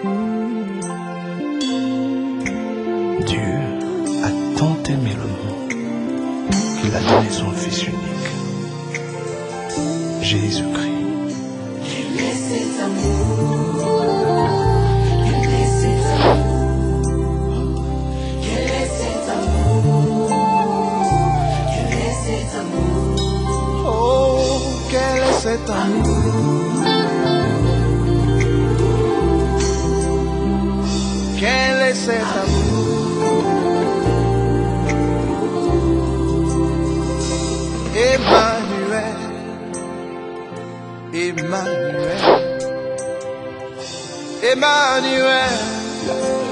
Dieu a tant aimé le monde qu'il a donné son Fils unique, Jésus-Christ. Quel est cet amour? Quel est cet amour? Quel est cet amour? Quel est cet amour? Oh, quel est cet amour? Quel est cet amour? Emmanuel, Emmanuel, Emmanuel,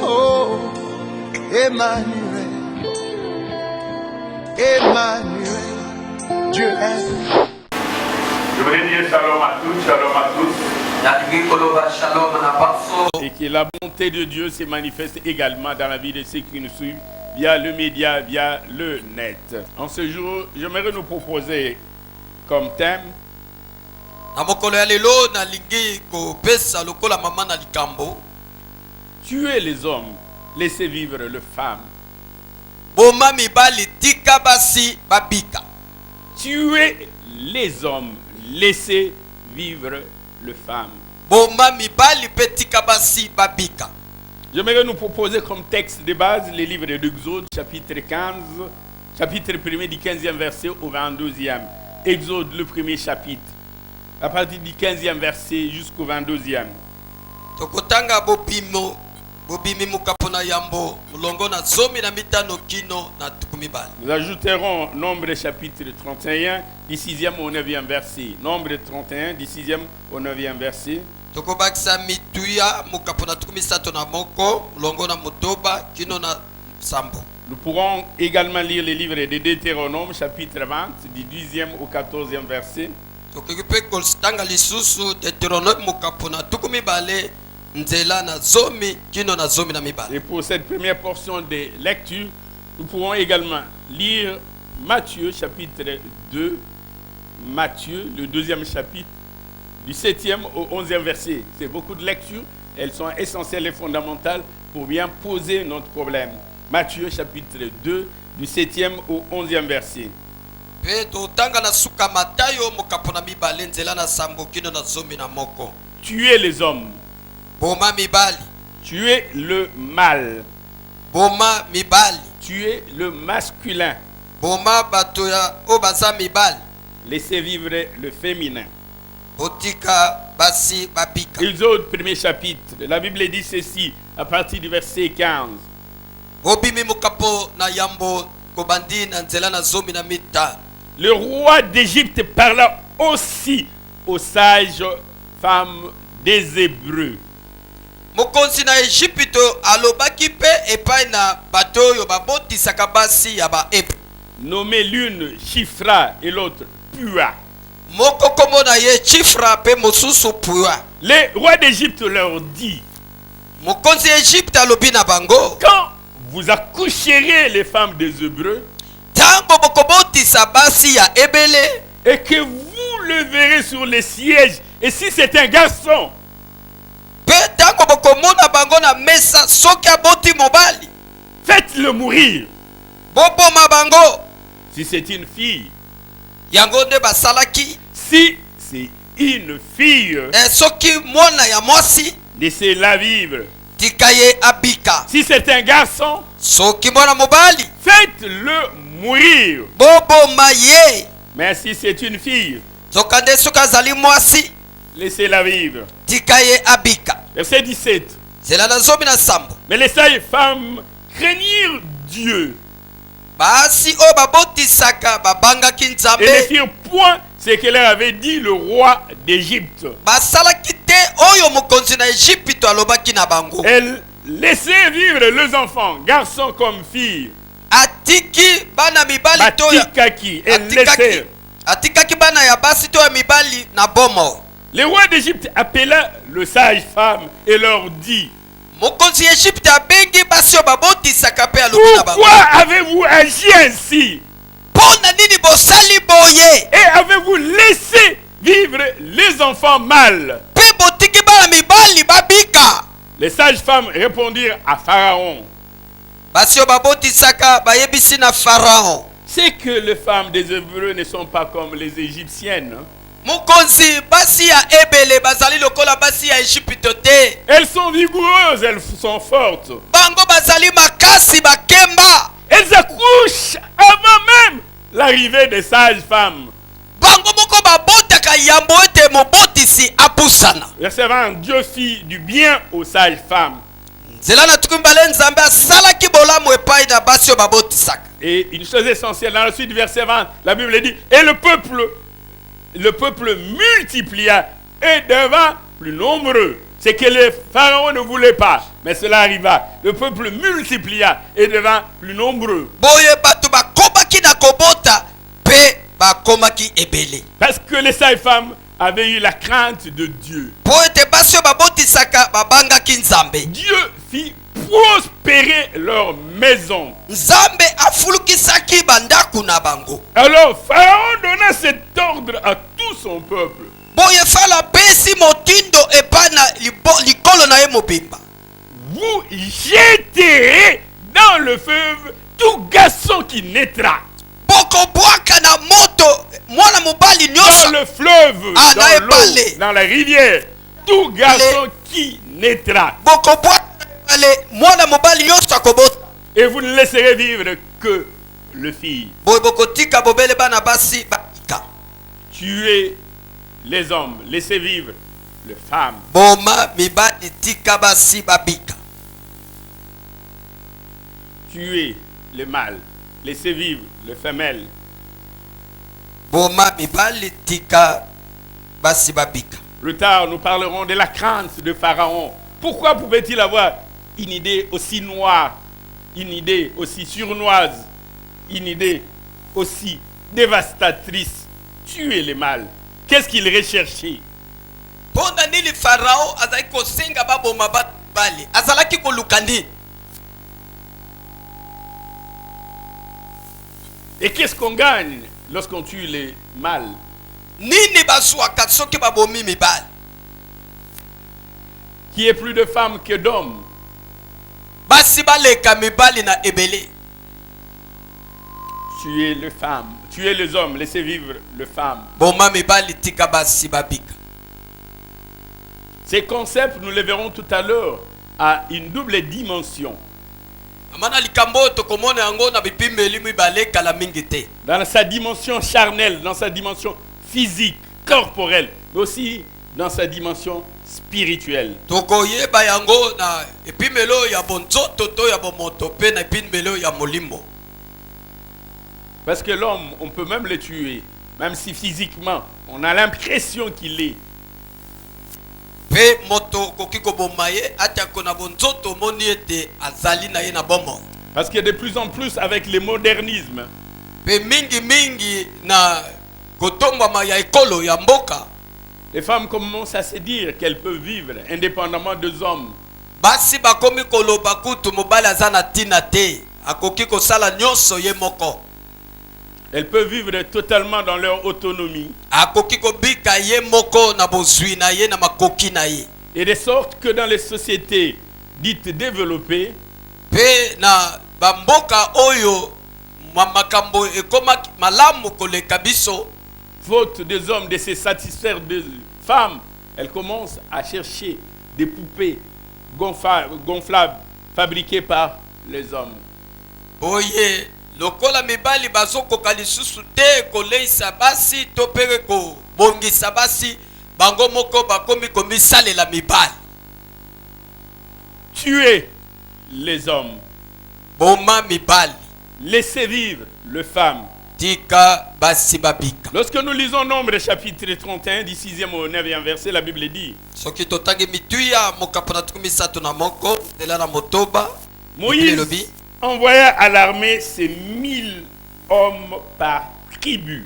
oh, Emmanuel, Emmanuel, Dieu aime. Je voudrais dire shalom à tous, shalom à tous. Et que la bonté de Dieu se manifeste également dans la vie de ceux qui nous suivent via le média, via le net. En ce jour, j'aimerais nous proposer comme thème tuer les hommes, laisser vivre les femmes. Tuer les hommes, laisser vivre les femmes. J'aimerais nous proposer comme texte de base les livres d'Exode, chapitre 15, chapitre 1er du 15e verset au 22e. Exode, le premier chapitre, à partir du 15e verset jusqu'au 22e. Nous ajouterons Nombre chapitre 31, du 6e au 9e verset. Nombre 31, du 6e au 9e verset. Nous pourrons également lire les livres de Deutéronome, chapitre 20, du 10e au 14e verset. Et pour cette première portion de lecture, nous pourrons également lire Matthieu, chapitre 2, Matthieu, le deuxième chapitre, du 7e au 11e verset. C'est beaucoup de lectures, elles sont essentielles et fondamentales pour bien poser notre problème. Matthieu chapitre 2, du 7e au 11e verset. Tuez les hommes. Tuez le mal. Tuez le masculin. Laissez vivre le féminin. Exode, premier chapitre. La Bible dit ceci à partir du verset 15. Le roi d'Égypte parla aussi aux sages femmes des Hébreux. Nommé l'une Shifra et l'autre Pua. Le roi d'Égypte leur dit: quand vous accoucherez les femmes des Hébreux et que vous le verrez sur les sièges, et si c'est un garçon, faites-le mourir. Si c'est une fille, si c'est une fille, laissez-la vivre. Si c'est un garçon, faites-le mourir. Mais si c'est une fille, laissez-la vivre. Verset 17. Mais les sages femmes craignirent Dieu et ne firent point ce que leur avait dit le roi d'Égypte. Elle laissait vivre les enfants, garçons comme filles. Batikaki, elle laissait. Le roi d'Égypte appela le sage femme et leur dit: pourquoi avez-vous agi ainsi? Et avez-vous laissé vivre les enfants mâles? Les sages-femmes répondirent à Pharaon. basi oyo babotisaka bayebisi na Pharaon. C'est que les femmes des Hébreux ne sont pas comme les Égyptiennes. Mokonzi basi ya ebele bazali lokola basi ya Egypte te. Elles sont vigoureuses, elles sont fortes. Bango bazali makasi bakemba. Elles accouchent avant même l'arrivée des sages-femmes. Bango moko babotaka yambo ete mobotisi apusana. Verset 20, Dieu fit du bien aux sages-femmes. Nzela na tukumbale nzambe asalaki bolamu epai na basi oyo babotisaka. Et une chose essentielle, dans la suite du verset 20, la Bible dit, et le peuple multiplia et devint plus nombreux. C'est que les pharaons ne voulaient pas, mais cela arriva. Le peuple multiplia et devint plus nombreux. Boye batu bakobaki na kobota pe bakomaki ebele. Parce que les sages-femmes avaient eu la crainte de Dieu. Po ete basi oyo babotisaka babangaki nzambe. Dieu fit prospérer leur maison. Nzambe afulukisaki bandaku na bango. Alors Pharaon donna cet ordre à tout son peuple. Boye fala pesi motindo epai na likolo na ye mobimba. Vous jetterez dans le fleuve tout garçon qui naîtra. Boko bwaka na moto mwana mobali Dans nyonso. le fleuve, Ah, dans na l'eau, ebale. dans la rivière, tout garçon qui naîtra. Boko bwaka ale mwana mobali nyonso akobota. Et vous ne laisserez vivre que le fils. Boye boko tika bobele bana basi baika. Tuez les hommes, laissez vivre les femmes. Boma mibali tika basi babika. Tuez les mâles, laissez vivre les femelles. Boma mibali tika basi babika. Plus tard, nous parlerons de la crainte de Pharaon. Pourquoi pouvait-il avoir une idée aussi noire, une idée aussi surnoise, une idée aussi dévastatrice? Tuer les mâles. Qu'est-ce qu'il recherchait? Ponda nili Farao azalaki kosenga baboma bali. Azalaki koluka nini? Et qu'est-ce qu'on gagne lorsqu'on tue les mâles? Nini bazwaka soki babomi mibali? Qu'il y ait plus de femmes que d'hommes. Basi baleka mibali na ebele. Tuez les femmes, tuez les hommes, laissez vivre les femmes. Boma mibali tika basi babika. Ces concepts, nous les verrons tout à l'heure, à une double dimension. Amana likambo tokomona yango na bipimeli mibale kala mingi te. Dans sa dimension charnelle, dans sa dimension physique, corporelle, mais aussi dans sa dimension spirituelle. Tokoyeba yango na epimelo ya bonzoto to ya bomoto pe na epimelo ya molimo. Parce que l'homme, on peut même le tuer, même si physiquement, on a l'impression qu'il est. Pe moto kokiko bomaye atako na bonzoto moni ete azali na ye na bomo. Parce que de plus en plus, avec le modernisme, Pe mingi na kotombama ya ekolo ya mboka. les femmes commencent à se dire qu'elles peuvent vivre indépendamment des hommes. Basi bakomi koloba kutu mobali aza na tina te. Akoki kosala nyonso ye moko. Elles peuvent vivre totalement dans leur autonomie. Akoki kobika ye moko na bozwi na ye na makoki na ye. Et de sorte que dans les sociétés dites développées, Pe na bamboka oyo makambo ekoma malamu koleka biso. faute des hommes de se satisfaire des femmes, elles commencent à chercher des poupées gonflables fabriquées par les hommes. Oye, lokola mibali bazokoka lisusu te koleisa basi to pere ko bongisa basi bango moko bakomi komisalela mibali. Tuez les hommes, Boma mibali laissez vivre les femmes. tika basi babika. Lorsque nous lisons Nombre chapitre 31 du 6e au 9e verset, la Bible dit, Soki totangi mituya mokapona tukumi sato na moko dela na motoba. Moïse Lobi. envoya à l'armée ses 1000 hommes par tribu.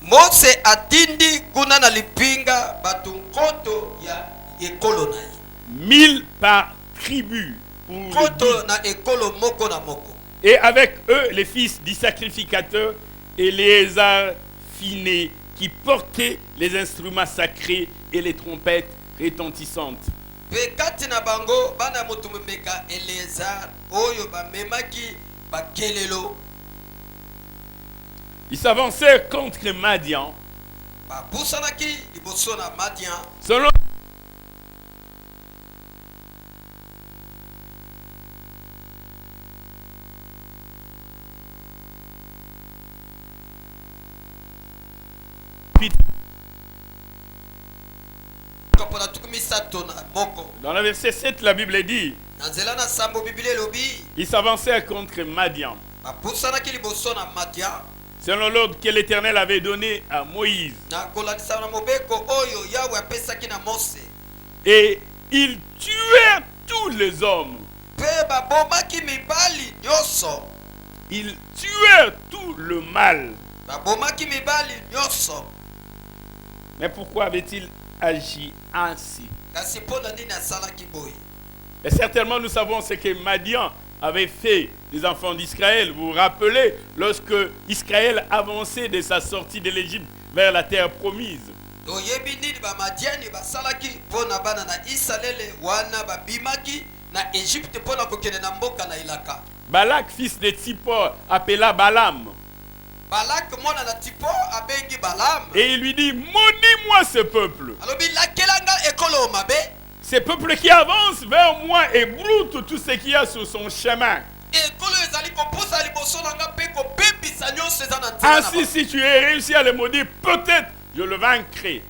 Mose atindi kuna na lipinga batu nkoto ya ekolo na ye. 1000 par tribu. Pour le Nkoto dire. na ekolo moko na moko. Et avec eux, les fils du sacrificateur Éléazar Finé, qui portaient les instruments sacrés et les trompettes retentissantes. Pe kati na bango bana moto meka Eleazar oyo bamemaki bakelelo. Ils s'avançaient contre Madian. Babusanaki liboso na Madian. Selon dans le verset 7, la Bible dit ils s'avancèrent contre Madian. Selon l'ordre que l'Éternel avait donné à Moïse. Et ils tuèrent tous les hommes. Ils tuèrent tout le mal. Mais pourquoi avait-il agi ainsi? Et certainement nous savons ce que Madian avait fait des enfants d'Israël. Vous vous rappelez lorsque Israël avançait de sa sortie de l'Égypte vers la terre promise. Balak, fils de Tsippor, appela Balaam. Et il lui dit, maudis-moi ce peuple. Ce peuple qui avance vers moi et broute tout ce qu'il y a sur son chemin. Ainsi, si tu es réussi à le maudire, peut-être je le vaincrai.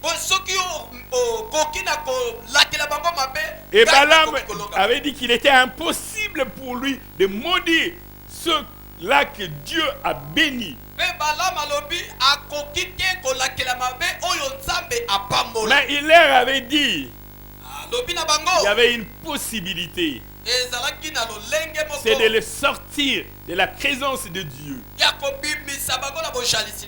Et Balaam avait dit qu'il était impossible pour lui de maudire ceux-là que Dieu a bénis. Mais il leur avait dit, il y avait une possibilité. C'est de les sortir de la présence de Dieu.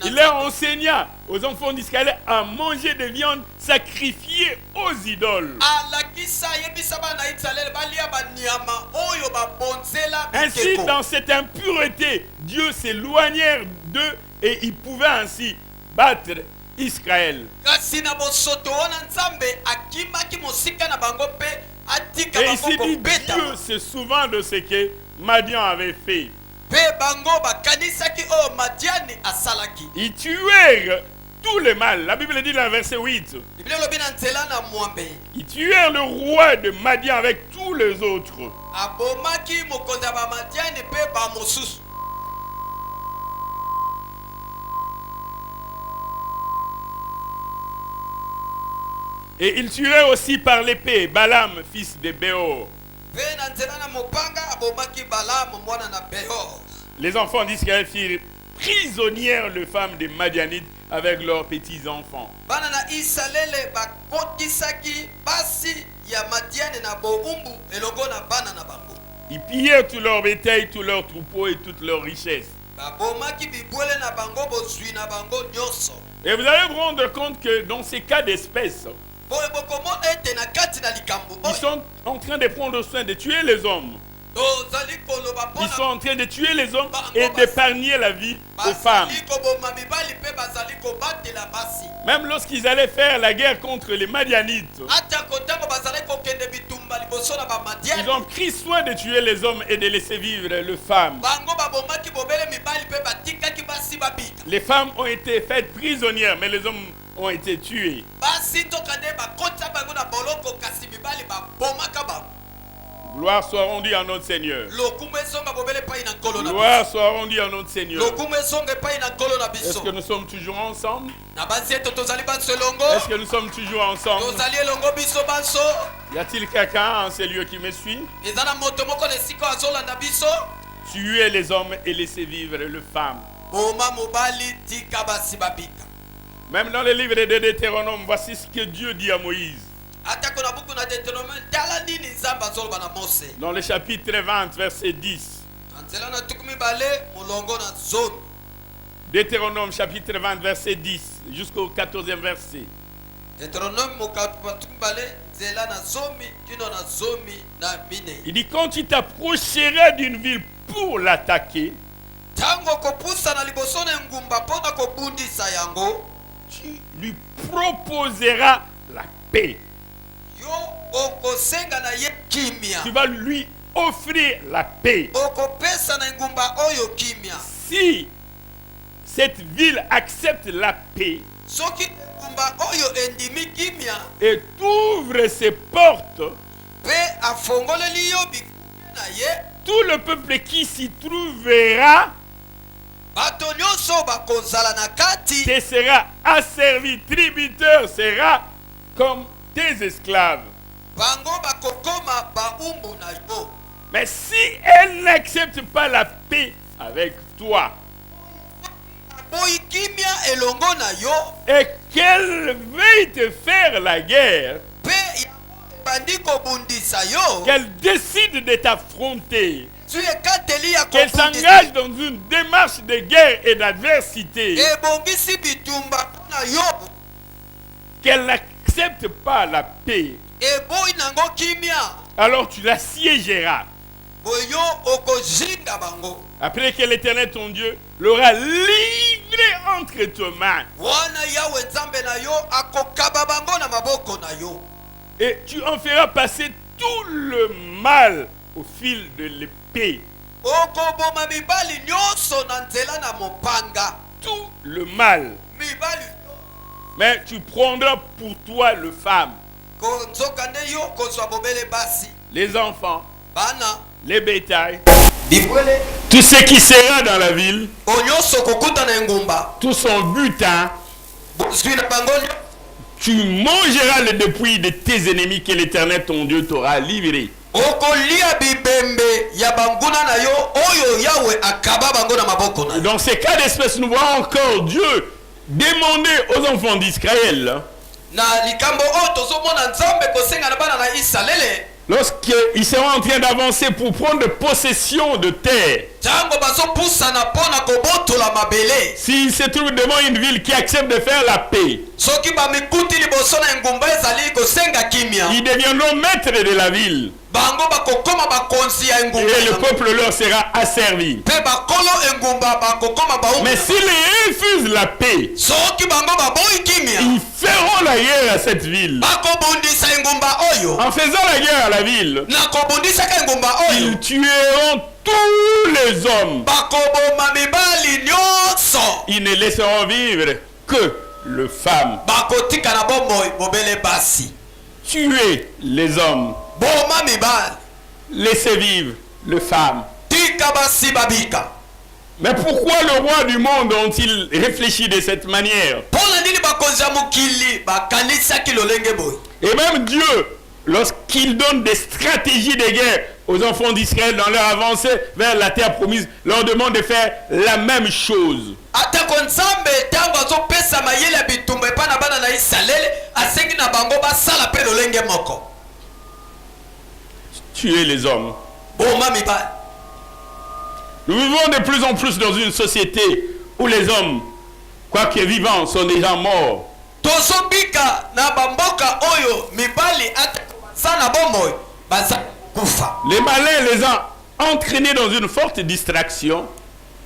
Il leur enseigna aux enfants d'Israël à manger des viandes sacrifiées aux idoles. Ainsi, dans cette impureté, Dieu s'éloignait d'eux et ils pouvaient ainsi battre Israël. Et ici dit Dieu se souvient de ce que Madian avait fait. Ils tuèrent tout le mal. La Bible dit dans le verset 8. Ils tuèrent le roi de Madian avec tous les autres. Et ils tuèrent aussi par l'épée Balaam, fils de Béor. Les enfants d'Israël firent prisonnières les femmes des Madianites avec leurs petits-enfants. Ils pillèrent tous leurs bétails, tous leurs troupeaux et toutes leurs richesses. Et vous allez vous rendre compte que dans ces cas d'espèce, ils sont en train de prendre soin de tuer les hommes. Ils sont en train de tuer les hommes et d'épargner la vie aux femmes. Même lorsqu'ils allaient faire la guerre contre les Madianites, ils ont pris soin de tuer les hommes et de laisser vivre les femmes. Les femmes ont été faites prisonnières, mais les hommes ont été tués. Gloire soit rendue à notre Seigneur. Gloire soit rendue à notre Seigneur. Est-ce que nous sommes toujours ensemble? Est-ce que nous sommes toujours ensemble? Y a-t-il quelqu'un en ces lieux qui me suit? Tuer les hommes et laisser vivre les femmes. Même dans le livre de Deutéronome, voici ce que Dieu dit à Moïse. Dans le chapitre 20, verset 10. Deutéronome chapitre 20, verset 10 jusqu'au 14e verset. Il dit, quand tu t'approcheras d'une ville pour l'attaquer, tu lui proposeras la paix. okosenga na ye kimia, Tu vas lui offrir la paix. okopesa na ngumba oyo kimia. Si cette ville accepte la paix Soki ngumba oyo endimi kimia, et ouvre ses portes, pe afongoleli yo bikumia na ye, tout le peuple qui s'y trouvera bato nyonso bakozala na kati, te sera asservi, tributeur sera comme tes esclaves. bango bakokoma baumbu na yo. Mais si elle n'accepte pas la paix avec toi Boyi kimia elongo na yo, et qu'elle veuille te faire la guerre, pe bandi kobundisa yo, qu'elle décide de t'affronter, tu ekateli ya qu'elle kobundisa, s'engage dans une démarche de guerre et d'adversité, ebongisi bitumba na yo, qu'elle n'accepte pas la paix, eboyi nango kimia, alors tu la siégeras. boyo okozinga bango. Après que l'Éternel, ton Dieu, l'aura livré entre tes mains. Wana yawe nzambe na yo akokaba bango na maboko na yo. Et tu en feras passer tout le mal au fil de l'épée. Okoboma mibali nyonso na nzela na mopanga. Tout le mal. Mibali Mais tu prendras pour toi le femme, konzokande yo kozwa bobele basi. les enfants, Bana les bétails, bibwele tout ce qui sera dans la ville, onyoso kokuta na ngumba. tout son butin. Bosui na bango Tu mangeras le dépouille de tes ennemis que l'Éternel, ton Dieu, t'aura livré. okolia bibembe ya banguna na yo oyo yawe akaba bango na maboko na yo. Dans ces cas d'espèce, nous voyons encore Dieu demander aux enfants d'Israël, Na likambo oyo tozomona nzambe kosenga na bana na Israele, lorsqu'ils seront en train d'avancer pour prendre possession de terre, tango bazopusana mpona kobotola mabele. s'ils se trouvent devant une ville qui accepte de faire la paix, Soki bamikuti liboso na ngumba ezali kosenga kimia, ils deviendront maîtres de la ville bango bakokoma bakonzi ya et ngumba le peuple leur sera asservi. pe bakolo engumba bakokoma baumu. Mais s'ils refusent la paix, Soki bango baboyi kimia, ils feront la guerre à cette ville. bakobundisa engumba oyo. En faisant la guerre à la ville, Na kobundisaka engumba oyo, ils tueront tous les hommes. bakoboma mibali nyonso, Ils ne laisseront vivre que le femme. bakotika na bomoi bobele basi. Tuez les hommes. Boma mibali, Laissez vivre le femme. tika basi babika. Mais pourquoi le roi du monde ont-ils réfléchi de cette manière? Mpona nini bakonzi ya mokili bakanisaki lolenge boye? Et même Dieu, lorsqu'il donne des stratégies de guerre aux enfants d'Israël dans leur avancée vers la terre promise, leur demande de faire la même chose. Atako nzambe tango azopesa mayele ya bitumba epai na bana na Israele, asengi na bango basala mpe lolenge moko. Tuer les hommes. Boma mibali. Nous vivons de plus en plus dans une société où les hommes, quoique vivants, sont déjà morts. Tozobika na bamboka oyo mibali ata na bomoi baza kufa. Les malins les ont entraînés dans une forte distraction.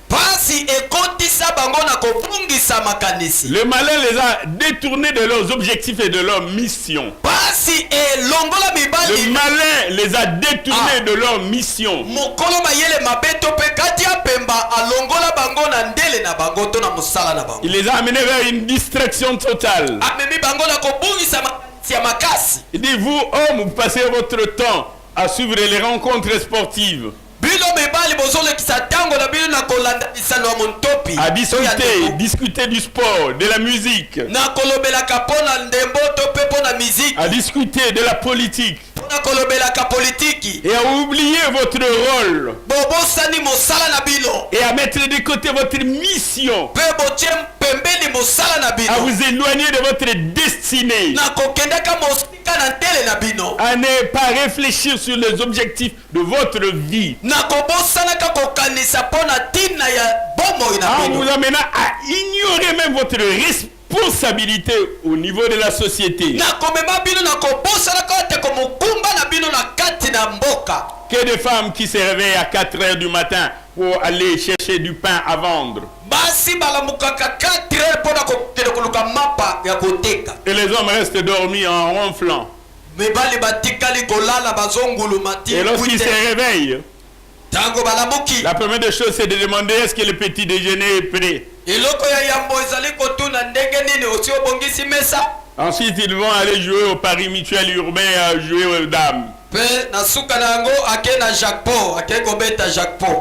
Pasi ekotisa bango na kobungisa makanisi. Le malin les a détournés de leurs objectifs et de leur mission. Pasi elongola Le mibali. malin les a détournés de leur mission. Mokolo mayele mabeto pe kati ya pemba alongola bango na ndele na bango to na musala na bango. Il les a amenés vers une distraction totale. Amemi bango na kobungisa makanisi ya makasi. Il dit, vous, hommes, vous passez votre temps à suivre les rencontres sportives, Bino mibali bozolekisa tango na bino na kolanda lisano ya montopi. à discuter du sport, de la musique, Na kolobelaka pona ndembo to pe pona musique. à discuter de la politique Pona kolobelaka politiki. et à oublier votre rôle Bobosani mosala na bino. et à mettre de côté votre mission, Pe botie pembeni mosala na à bino. vous éloigner de votre destinée, Na kokendaka mosika na ndele na bino. à ne pas réfléchir sur les objectifs de votre vie, Na kobosanaka kokanisa pona tina ya bomoi na en vous bino. amenant à ignorer même votre responsabilité au niveau de la société. Na komema bino na kobosanaka te komokumba na bino na kati na mboka. Que des femmes qui se réveillent à 4 heures du matin pour aller chercher du pain à vendre. Basi balamukaka 4 heures pona kokende koluka mapa ya koteka. Et les hommes restent dormis en ronflant. mibali batikali kolala bazonguluma ti Et lorsqu'il se réveille, tango balamuki la première des choses, c'est de demander est-ce que le petit déjeuner est prêt. eloko ya yambo ezali kotuna ndenge nini osi obongisi mesa. Ensuite, ils vont aller jouer au Paris Mutuel Urbain, à jouer aux dames. Pe na suka na yango ake na Jacques-Paul ake kobeta Jacques-Paul.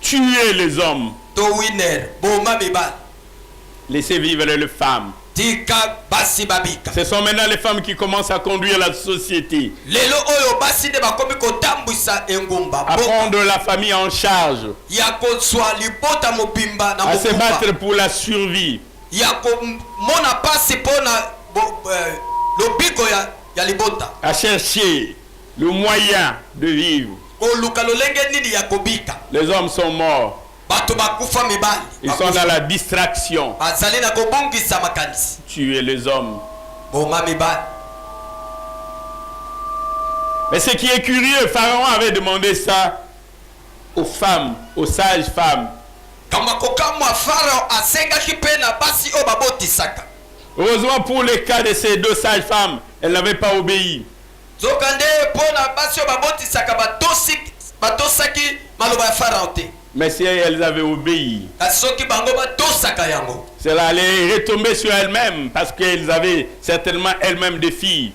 Tuer les hommes. To winner boma mibali Laissez vivre les femmes. tika basi babika. Ce sont maintenant les femmes qui commencent à conduire la société. Lelo oyo basi de bakomi kotambwisa engumba À prendre la famille en charge. ya kozwa libota mobimba na À se mokumba battre pour la survie. ya komona pasi mpona lobiko ya libota À chercher le moyen de vivre. koluka lolenge nini ya kobika. Les hommes sont morts. Bato bakufa mibali Ils sont dans la distraction. bazali na kobongisa makanisi Tuer les hommes. boma mibali. Mais ce qui est curieux, Pharaon avait demandé ça aux femmes, aux sages femmes. kama kokamwa Farao asengaki mpe na basi oyo babotisaka. Heureusement pour le cas de ces deux sages femmes, elles n'avaient pas obéi. zoka nde mpona basi oyo babotisaka batosaki maloba ya Farao te. Mais si elles avaient obéi, kasi soki bango batosaka yango cela allait retomber sur elles-mêmes parce qu'elles avaient certainement elles-mêmes des filles.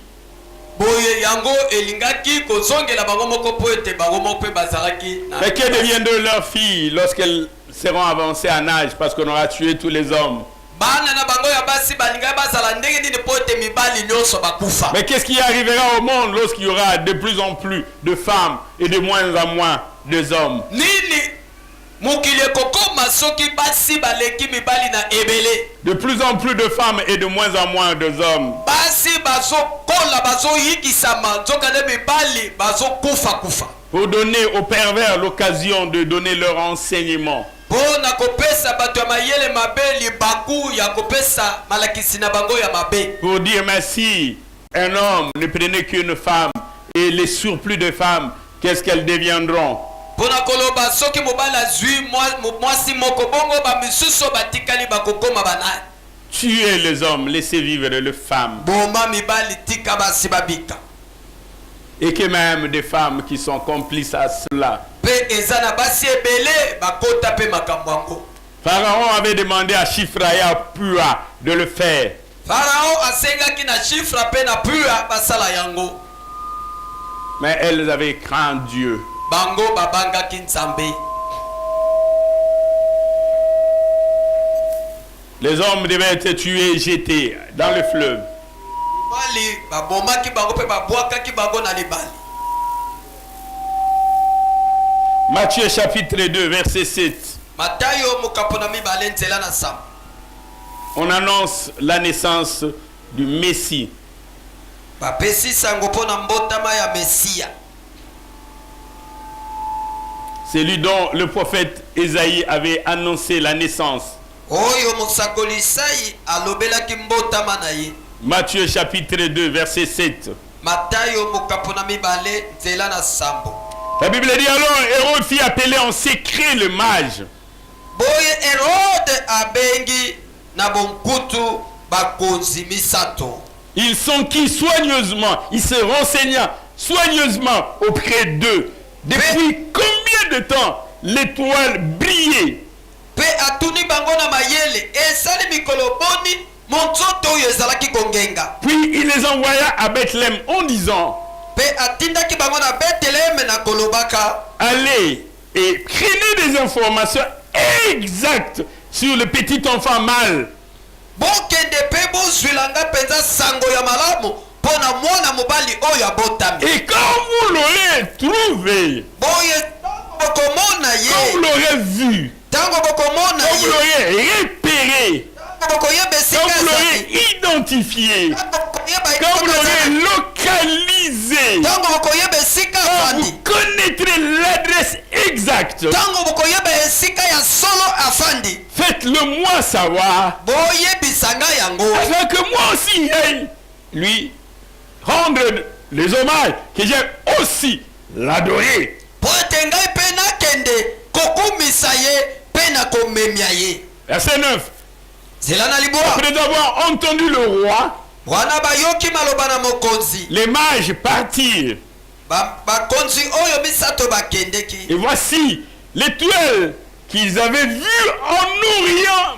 boye yango elingaki kozongela bango moko po ete bango moko mpe bazalaki na Mais que deviennent de leurs filles lorsqu'elles seront avancées en âge parce qu'on aura tué tous les hommes? bana na bango ya basi balingai bazala ndenge nini po ete mibali nyonso bakufa. Mais qu'est-ce qui arrivera au monde lorsqu'il y aura de plus en plus de femmes et de moins en moins d'hommes? nini mokili ekokoma soki basi baleki mibali na ebele. De plus en plus de femmes et de moins en moins d'hommes. basi bazokola bazoyikisama nzoka nde mibali bazokufa kufa. Pour donner aux pervers l'occasion de donner leur enseignement. mpona kopesa bato ya mayele mabe libaku ya kopesa malakisi na bango ya mabe. Pour dire merci, un homme ne prenait qu'une femme et les surplus de femmes, qu'est-ce qu'elles deviendront? mpona koloba soki mobali azwi mwasi moko bongo bamisusu batikali bakokoma banani. Tuer les hommes, laisser vivre les femmes. boma mibali tika basi babika. Et que même des femmes qui sont complices à cela. mpe eza na basi ebele bakota mpe makambo yango. Pharaon avait demandé à Shifra et à Pua de le faire. Farao asengaki na Shifra mpe na Pua basala yango. Mais elles avaient craint Dieu. bango babangaki nzambe. Les hommes devaient être tués et jetés dans le fleuve. mibali babomaki bango mpe babwakaki bango na libali. Matthieu chapitre 2 verset 7. Matayo mokapo na mibale nzela na sam. On annonce la naissance du Messie. bapesi sango mpona mbotama ya Mesia. Celui dont le prophète Ésaïe avait annoncé la naissance. oyo mosakoli Isai alobelaki mbotama na ye. Matthieu chapitre 2 verset 7. Matayo mokapo na mibale nzela na sambo. La Bible dit alors Hérode fit appeler en secret le mage. boye Herode abengi na bonkutu bakonzi misato. Il s'enquit soigneusement, il se renseigna soigneusement auprès d'eux. Depuis combien de temps l'étoile brillait? Pe atuni bango na mayele esali mikolo boni monzoto oyo ezalaki kongenga. Puis il les envoya à Bethléem en disant, Pe atindaki bango na Bethléem na kolobaka. allez et prenez des informations exactes sur le petit enfant mâle. Bokende pe bozwilanga penza sango ya malamu pona mwana mobali oyo abotami. Et quand vous l'aurez trouvé, Boye bokomona quand vous ye. l'aurez vu, Tango bokomona quand vous ye. l'aurez repéré, Tango bokoyeba quand esika vous l'aurez ezali. identifié, Tango bokoyeba quand vous esika l'aurez ezali. localisé, Tango bokoyeba esika quand afandi. vous connaîtrez l'adresse exacte, Tango bokoyeba esika ya solo afandi. faites-le moi savoir, Boyebisanga yango. afin que moi aussi j'aille lui rendre les hommages, que j'ai aussi l'adorer. Po ete ngai mpe nakende kokumisa ye mpe na komemia ye. Verset 9. Nzela na libwa. Après avoir entendu le roi, wana bayoki maloba na mokonzi les mages partirent. bakonzi oyo misato bakendeki Et voici l'étoile qu'ils avaient vue en nourriant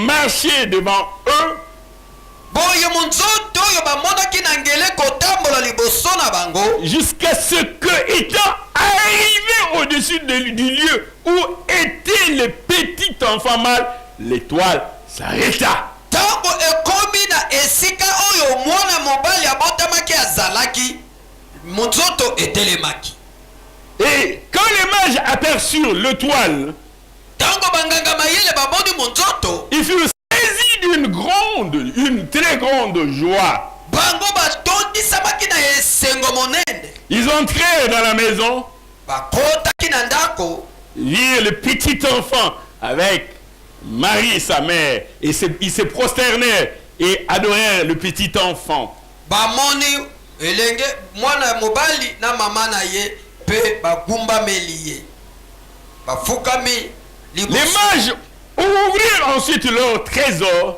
marcher devant eux. boyo munzoto oyo bamonaki na ngele kotambola liboso na bango Jusqu'à ce que, étant arrivé au-dessus du lieu où était le petit enfant mâle, l'étoile s'arrêta. ntango ekomi na esika oyo mwana mobali abotamaki azalaki munzoto etelemaki. Et quand les mages aperçurent l'étoile, ntango banganga mayele baboni munzoto ils furent saisis une très grande joie. bango batondisamaki na esengo monene Ils entrèrent dans la maison, bakotaki na ndako virent le petit enfant avec Marie sa mère, et ils se prosternèrent et adorèrent le petit enfant. bamoni elenge mwana mobali na mama na ye pe bagumbameli ye bafukami Les mages ouvrirent ensuite leur trésor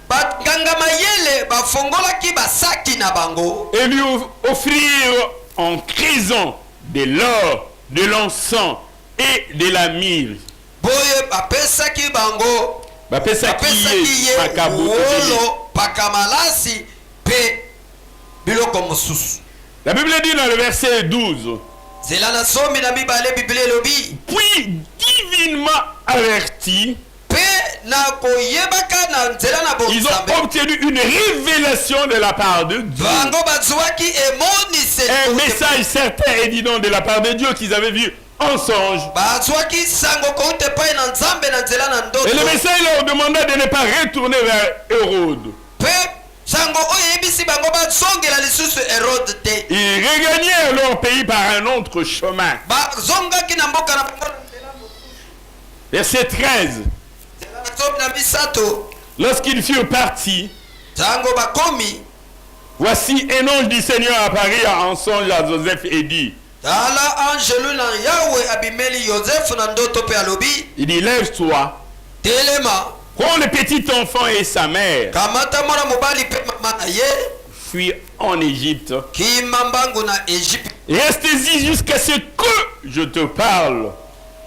banganga mayele bafongolaki basaki na bango et lui offrirent en créson de l'or, de l'encens et de la myrrhe. boye bapesaki bango Bapesaki ye makaboto. wolo pakamalasi pe biloko mosusu. La Bible dit dans le verset 12, nzela na somi na mibale biblia elobi puis divinement avertis, pe na koyebaka na nzela na ils bonzambe ont obtenu une révélation de la part de Dieu. bango bazwaki Un message certain et évident de la part de Dieu qu'ils avaient vu en songe. bazwaki sango kouta epai na nzambe na nzela na ndoto Et le message leur demanda de ne pas retourner vers Hérode. pe sango oyo eyebisi bango bazongela lisusu Herode te Ils regagnèrent leur pays par un autre chemin. bazongaki na mboka na bango na nzela Verset 13. na somi na misato Lorsqu'ils furent partis, ntango bakomi voici un ange du Seigneur apparut en songe à Joseph et dit, tala angelu na yawe abimeli yozefu na ndoto pe alobi il dit, lève-toi, telema prends le petit enfant et sa mère, kamata mwana mobali pe mama na ye fuis en Égypte. kima mbangu na Egypte Restez-y jusqu'à ce que je te parle.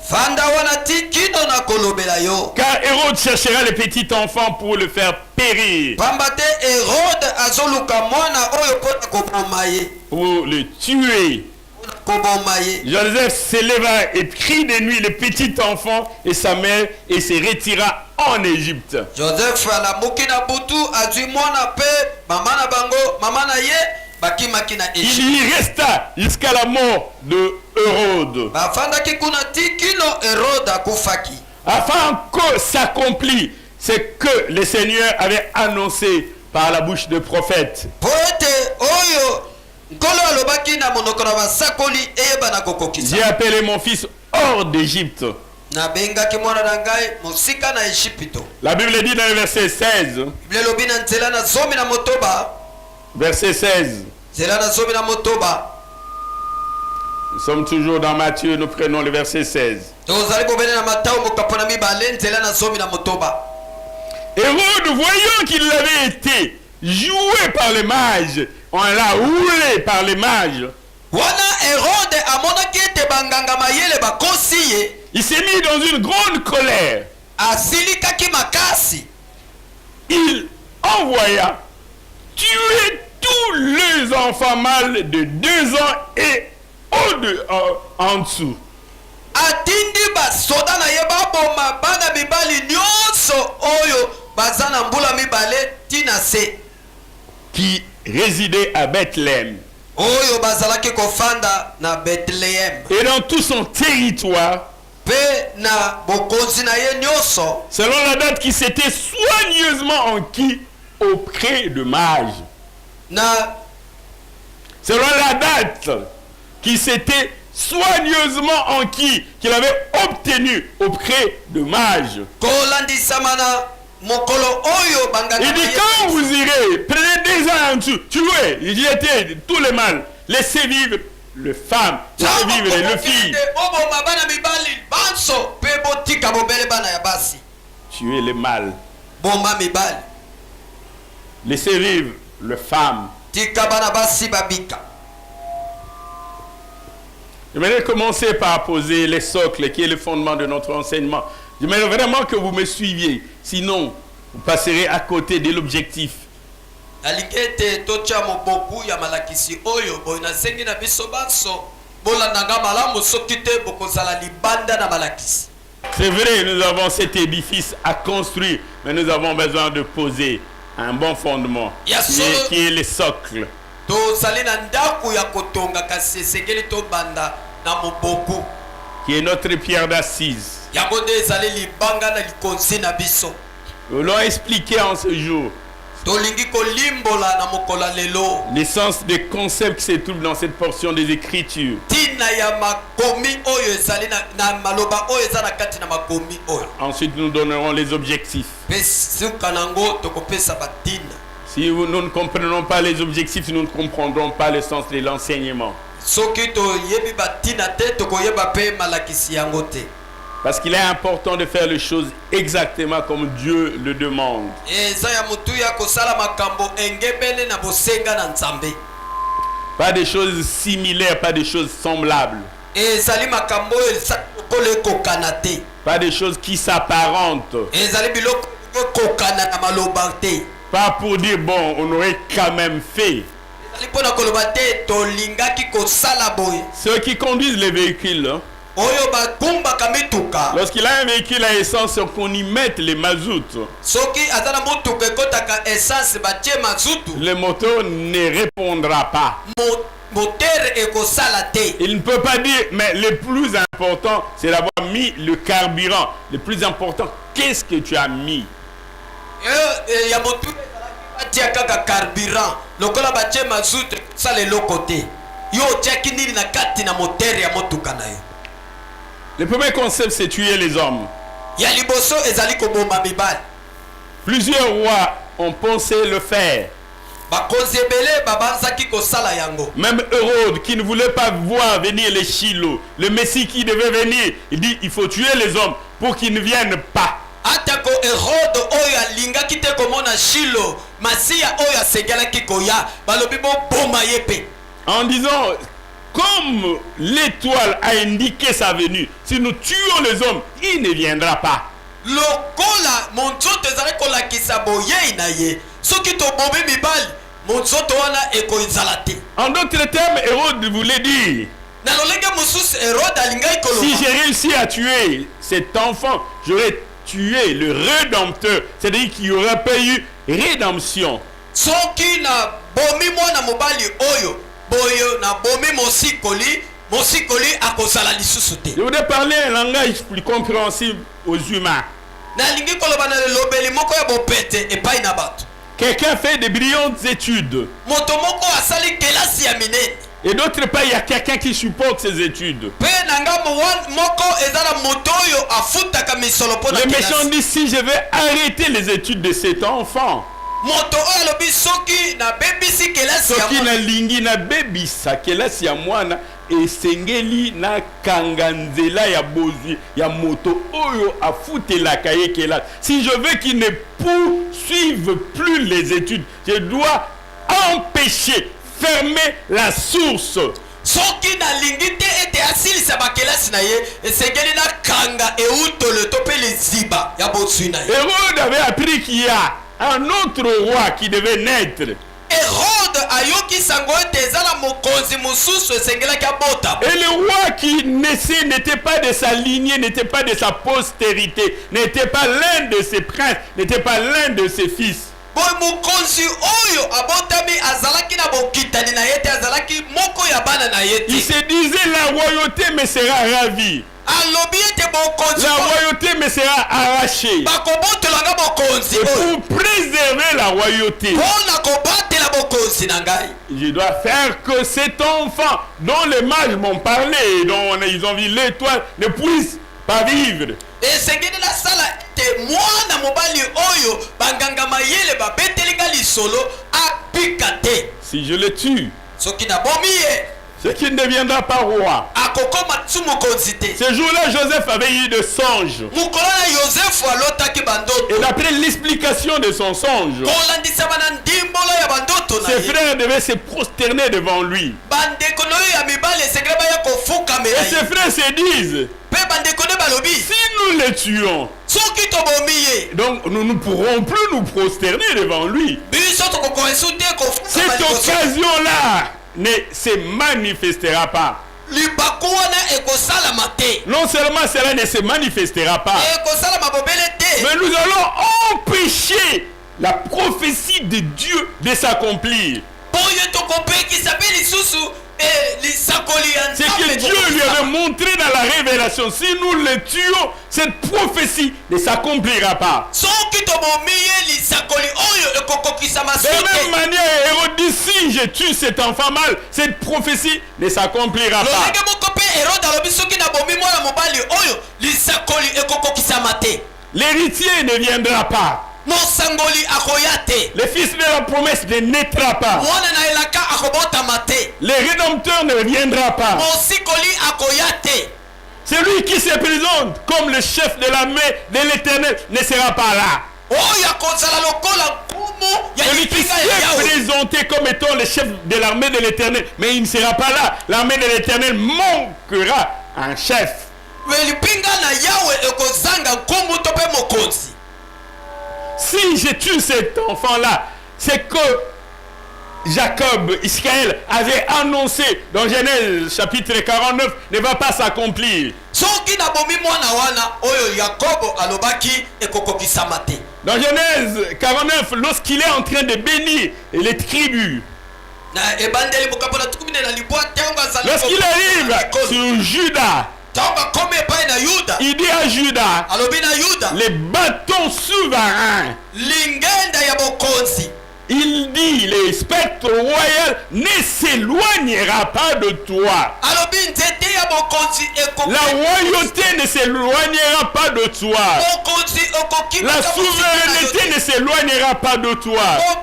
fanda wana ti kino na kolobela yo Car Hérode cherchera le petit enfant pour le faire périr, pamba te Herode azoluka mwana oyo mpona koboma ye pour le tuer. koboma ye Joseph s'éleva et prit de nuit le petit enfant et sa mère et se retira en Égypte. Joseph alamuki na butu azwi mwana pe mama na bango mama na ye bakimaki na Egypte Il y resta jusqu'à la mort de Hérode, bafandaki kuna ti kino Herode akufaki afin que s'accomplisse ce que le Seigneur avait annoncé par la bouche de prophète. po ete oyo nkolo alobaki na monoko na basakoli eyeba na kokokisa J'ai appelé mon fils hors d'Égypte. nabengaki mwana na ngai mosika na Ejipito. La Bible dit dans le verset 16, Biblia elobi na nzela na zomi na motoba verset 16, nzela na zomi na motoba nous sommes toujours dans Matthieu, nous prenons le verset 16. tozali kobene na Matao mokapo na mibale nzela na zomi na motoba. Hérode, voyant qu'il avait été joué par les mages, on l'a roulé par les mages, wana Herode amonaki ete banganga mayele bakosi ye il s'est mis dans une grande colère. asilikaki makasi Il envoya tuer tous les enfants mâles de 2 ans et en dessous. atindi basoda na ye baboma bana mibali nyonso oyo baza na mbula mibale tina se Qui résidait à Bethléem. oyo bazalaki kofanda na Bethlehem Et dans tout son territoire, pe na bokonzi na ye nyonso selon la date qui s'était soigneusement enquis auprès de mages. na Selon la date qui s'était soigneusement enquis, qu'il avait obtenu auprès de mages. kolandisama na mokolo oyo banganga Il na dit, ye quand vous irez, prenez 2 ans en dessous, tuez, il y était tous les mâles, laissez vivre les femmes, laissez vivre les filles. boboma bana mibali banso pe botika bobele bana ya basi Tuez les mâles. boma mibali Laissez vivre les femmes. tika bana basi babika. J'aimerais commencer par poser les socles qui est le fondement de notre enseignement. J'aimerais vraiment que vous me suiviez. Sinon, vous passerez à côté de l'objectif. nalingi ete totya moboku ya malakisi oyo boye nasengi na biso banso bolandanga malamu soki te bokozala libanda na malakisi. C'est vrai, nous avons cet édifice à construire, mais nous avons besoin de poser un bon fondement qui est le socle. tozali na ndako ya kotonga kasi esengeli tobanda na moboku Qui est notre pierre d'assise. yango nde ezali libanga na likonzi na biso. Nous l'avons expliqué en ce jour. tolingi kolimbola na mokolo lelo L'essence des concepts qui se trouvent dans cette portion des Écritures. tina ya makomi oyo ezali na maloba oyo eza na kati na makomi oyo. Ensuite, nous donnerons les objectifs. Mpe suka nango tokopesa batina. Si nous ne comprenons pas les objectifs, nous ne comprendrons pas le sens de l'enseignement. soki toyebi batina te tokoyeba mpe malakisi yango te. Parce qu'il est important de faire les choses exactement comme Dieu le demande. eza ya motuya kosala makambo engebele na bosenga na nzambe. Pas des choses similaires, pas des choses semblables. ezali makambo oyo lokola ekokana te. Pas des choses qui s'apparentent. ezali biloko ekokana na maloba te. Pas pour dire, bon, on aurait quand même fait. ezali mpona koloba te tolingaki kosala boye. Ceux qui conduisent les véhicules, hein, oyo bakumbaka mituka lorsqu'il a un véhicule à essence, qu'on y mette les mazoutes, soki aza na motuka ekotaka essence batie mazutu le moteur ne répondra pas. motere ekosala te. Il ne peut pas dire, mais le plus important, c'est d'avoir mis le carburant. Le plus important, qu'est-ce que tu as mis? ya motu batia kaka carburant lokola batie mazutu ekosala eloko te. yo otiaki nini na kati na motere ya motuka na yo. Le premier concept, c'est tuer les hommes. ya liboso ezali koboma mibali. Plusieurs rois ont pensé le faire. bakonzi ebele babanzaki kosala yango. Même Hérode, qui ne voulait pas voir venir les Shiloh, le Messie qui devait venir, il dit, il faut tuer les hommes pour qu'ils ne viennent pas. atako Herode oyo alingaki te komona Shilo masiya oyo asengelaki koya balobi boboma ye pe. En disant, comme l'étoile a indiqué sa venue, si nous tuons les hommes, il ne viendra pas. lokola monzoto ezali kolakisa boyei na ye soki tobomi mibali monzoto wana ekoizala te. En d'autres termes, Hérode voulait dire, na lolenge mosusu Herode alingai si koloba j'ai réussi à tuer cet enfant, j'aurais tué le Rédempteur. C'est-à-dire qu'il n'y aurait pas eu rédemption. soki na bomi mwana mobali oyo boyo na bomi mosikoli akozala lisusu te. Je voudrais parler un langage plus compréhensible aux humains. nalingi koloba na lelobeli moko ya bopete epai na bato. Quelqu'un fait de brillantes études. moto moko asali kelasi ya minene. Et d'autre part, il y a quelqu'un qui supporte ses études. pe na ngambo moko ezala moto oyo afutaka misolo mpo na Les méchants kelasi. disent, si je vais arrêter les études de cet enfant, moto oyo alobi soki nabebisi kelasi ya soki mwana nalingi nabebisa kelasi ya mwana esengeli nakanga nzela ya bozwi ya moto oyo afutelaka ye kelasi. Si je veux qu'il ne poursuive plus les études, je dois empêcher, fermer la source. soki nalingi te ete asilisa bakelasi na ye esengeli nakanga eutolo to mpe liziba ya bozwi na ye. Hérode avait appris qu'il y a un autre roi qui devait naître. Herode ayoki sango ete ezala mokonzi mosusu esengelaki abota. Et le roi qui naissait n'était pas de sa lignée, n'était pas de sa postérité, n'était pas l'un de ses princes, n'était pas l'un de ses fils. boye mokonzi oyo abotami azalaki na bokitani na ye te azalaki moko ya bana na ye Il te. se disait, la royauté me sera ravie, alobi ete bokonzi la royauté me sera arrachée. bakobotolanga bokonzi Et oyo pour préserver la royauté, mpona kobatela bokonzi na ngai je dois faire que cet enfant dont les mages m'ont parlé, dont ils ont vu l'étoile, ne puisse pas vivre. esengeli nasala ete mwana mobali oyo banganga mayele babetelinga lisolo apika te. Si je le tue, soki nabomi ye C'est qu'il ne deviendra pas roi. akokoma tu mokonzi te. Ce jour-là, Joseph avait eu de songes. mokolo na yosefu alotaki bandoto Et d'après l'explication de son songe, kolandisama na ndimbolo ya bandoto na ses ye frères devaient se prosterner devant lui. bandeko na oyo ya mibali esengeli baya kofukamela Et ses ye frères se disent, mpe bandeko ne balobi si nous le tuons, soki tobomi ye donc nous ne pourrons plus nous prosterner devant lui. biso tokokoresu te kofukama Cette liboso occasion-là ne se manifestera pas. libaku wana ekosalama te Non seulement cela ne se manifestera pas, ekosalama bobele te mais nous allons empêcher la prophétie de Dieu de s'accomplir. po ye tokopekisa mpe lisusu lisakoli ya C'est que Dieu lui avait montré dans la révélation. Si nous le tuons, cette prophétie ne s'accomplira pas. soki tobomi ye lisakoli oyo ekokokisama De la même soki manière, Hérode dit, si je tue cet enfant mâle, cette prophétie ne s'accomplira pas. lolenge moko mpe herode alobi soki nabomi mwana mobali oyo lisakoli ekokokisama te L'héritier ne viendra pas. mosangoli akoya te Le fils de la promesse ne naîtra pas. mwana na elaka akobotama te Le rédempteur ne viendra pas. mosikoli akoya te Celui qui se présente comme le chef de l'armée de l'Éternel ne sera pas là. oyo akozala lokola nkumu ya Celui qui lipinga ya s'est yawe présenté comme étant le chef de l'armée de l'Éternel, mais il ne sera pas là. L'armée de l'Éternel manquera un chef. me lipinga na yawe ekozanga nkumu to mpe mokonzi Si je tue cet enfant-là, c'est que Jacob, Israël, avait annoncé dans Genèse chapitre 49 ne va pas s'accomplir. soki nabomi mwana wana oyo yakobo alobaki ekokokisama te Dans Genèse 49, lorsqu'il est en train de bénir les tribus, na ebandeli bokambo na tukumi na libwa ntango azali lorsqu'il arrive sur Juda, ntango akomi epai na yuda il dit à Juda, alobi na yuda les bâtons souverains, lingenda ya bokonzi il dit, les spectres royaux ne s'éloignera pas de toi. alobi nzete ya bokonzi La royauté ne s'éloignera pas de toi. bokonzi La souveraineté ne s'éloignera pas de toi.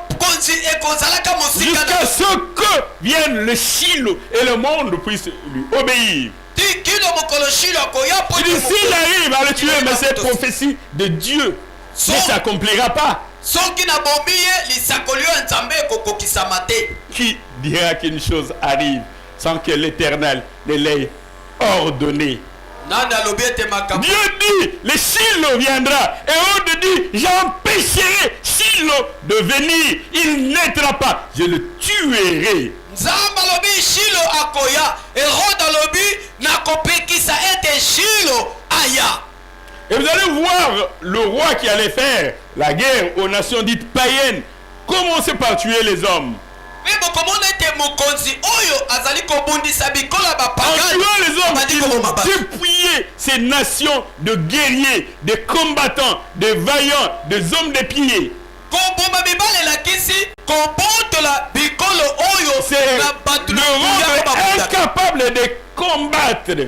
bokonzi ekozalaka mosika Jusqu'à ce que vienne le Shiloh et le monde puisse lui obéir. tikino mokolo shilo akoya po Il dit, s'il arrive à le tuer, mais cette prophétie de Dieu ne s'accomplira pas. soki nabomi ye lisakoli oyo ya nzambe ekokokisama te Qui dira qu'une chose arrive sans que l'Éternel ne l'ait ordonné? nani alobi ete makambo Dieu dit, le Shiloh viendra. Et on dit, j'empêcherai Shiloh de venir. Il naîtra pas. Je le tuerai. nzambe alobi shilo akoya herode alobi nakopekisa ete shilo aya Et vous allez voir le roi qui allait faire la guerre aux nations dites païennes commencer par tuer les hommes. mpe bokomona ete mokonzi oyo azali kobundisa bikolo ya En bapagani tuant les hommes, abandi koboma bato il dépouillait ces nations de guerriers, de combattants, de vaillants, des hommes de pied. koboma mibali elakisi kobotola bikolo oyo C'est na bato le na nguya rendre babundaka incapable de combattre.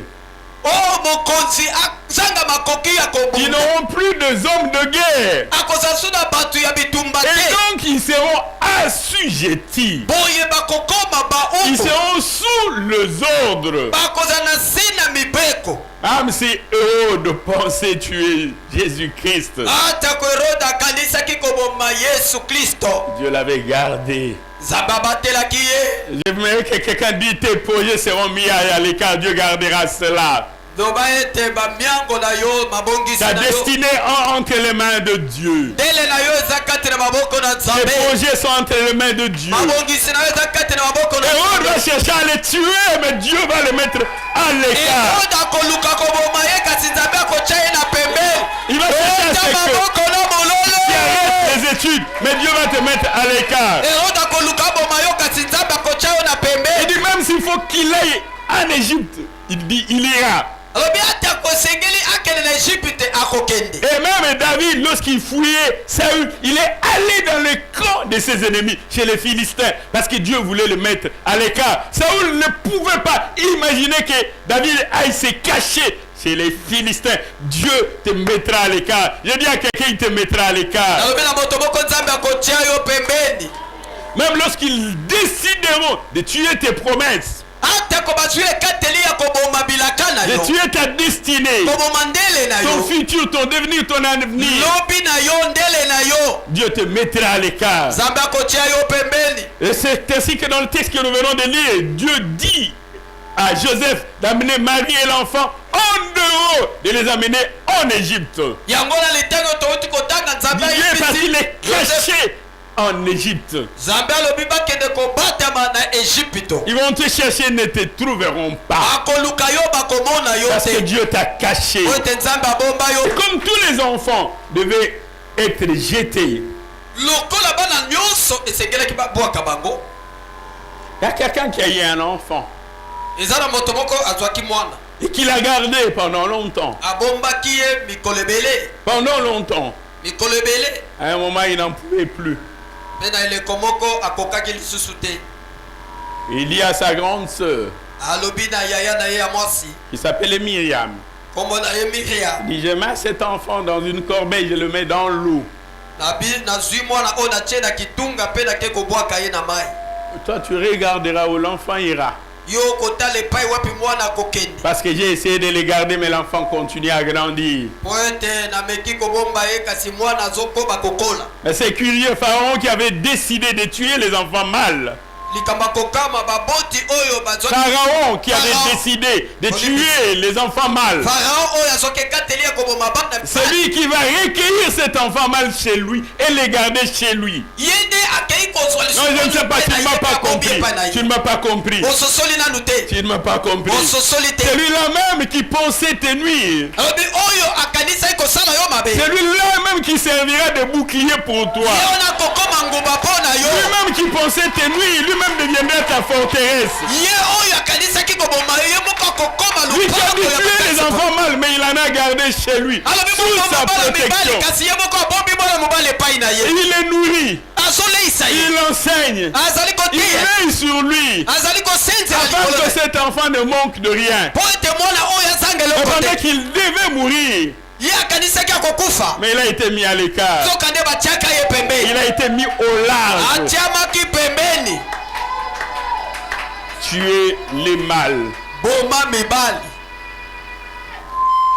oyo mokonzi azanga makoki ya Ils kobunda n'auront plus de hommes de guerre. akozala so na bato ya bitumba Et te donc ils seront assujettis. boye bakokoma Ils baumbu seront sous les ordres. bakozala na se na mibeko Ah, mais c'est heureux de penser tuer Jésus-Christ. atako herode akanisaki koboma yesu kristo Dieu l'avait gardé. nzambe abatelaki ye J'aimerais que quelqu'un dise tes projets seront mis à l'écart. Dieu gardera cela. loba ete bamiango na yo mabongisi Ta na yo destinée est entre les mains de Dieu. ndele na yo eza kati na maboko na Tes nzambe projets sont entre les mains de Dieu. mabongisi na yo eza kati na maboko na Hérode va nzambe chercher à les tuer, mais Dieu va les mettre à l'écart. herode akoluka koboma ye kasi nzambe akotya ye na pembeni Il va chercher à eta ce que maboko na tu mololo arrêtes les études, mais Dieu va te mettre à l'écart. herode akoluka aboma yo kasi nzambe akotya yo na Il pembeni dit même s'il faut qu'il aille en Égypte, il dit il ira. alobi ata akosengeli akende na egypte akokende Et même David, lorsqu'il fouillait Saül, il est allé dans le camp de ses ennemis, chez les Philistins, parce que Dieu voulait le mettre à l'écart. Saül ne pouvait pas imaginer que David aille se cacher chez les Philistins. Dieu te mettra à l'écart. Je dis à quelqu'un, il te mettra à l'écart. alobi na moto moko nzambe akotya yo pembeni Même lorsqu'ils décideront de tuer tes promesses, ata de tuer ta destinée, ton futur, ton devenir, ton avenir. Dieu te mettra à l'écart. Et c'est ainsi que dans le texte que nous venons de lire, Dieu dit à Joseph d'amener Marie et l'enfant en dehors, de les amener en Égypte. Dieu est parti les cacher en Égypte. Ils vont te chercher, ne te trouveront pas. Parce que Dieu t'a caché. Et comme tous les enfants devaient être jetés, il y a quelqu'un qui a eu un enfant et qui l'a gardé pendant longtemps. Pendant longtemps. À un moment, il n'en pouvait plus. Il y a sa grande sœur qui s'appelait Myriam. Il dit, je mets cet enfant dans une corbeille, je le mets dans l'eau. Toi, tu regarderas où l'enfant ira. Parce que j'ai essayé de les garder, mais l'enfant continue à grandir. Mais c'est curieux, Pharaon qui avait décidé de tuer les enfants mâles. Pharaon qui avait décidé de tuer les enfants mâles. C'est lui qui va recueillir cet enfant mâle chez lui et les garder chez lui. Non, je ne sais pas, tu ne m'as pas compris. Tu ne m'as pas compris. Tu ne m'as pas compris. C'est lui-là même qui pensait te nuire. C'est lui-là même qui servira de bouclier pour toi. Lui-même qui pensait te nuire, lui-même deviendra ta forteresse. Lui qui a dû tuer les enfants mâles, mais il en a gardé chez lui. Sous sa protection. Et il les nourrit. Il enseigne. Il veille sur lui. Afin que cet enfant ne manque de rien. Pendant qu'il devait mourir. Mais il a été mis à l'écart. Il a été mis au large. Tuer les mâles.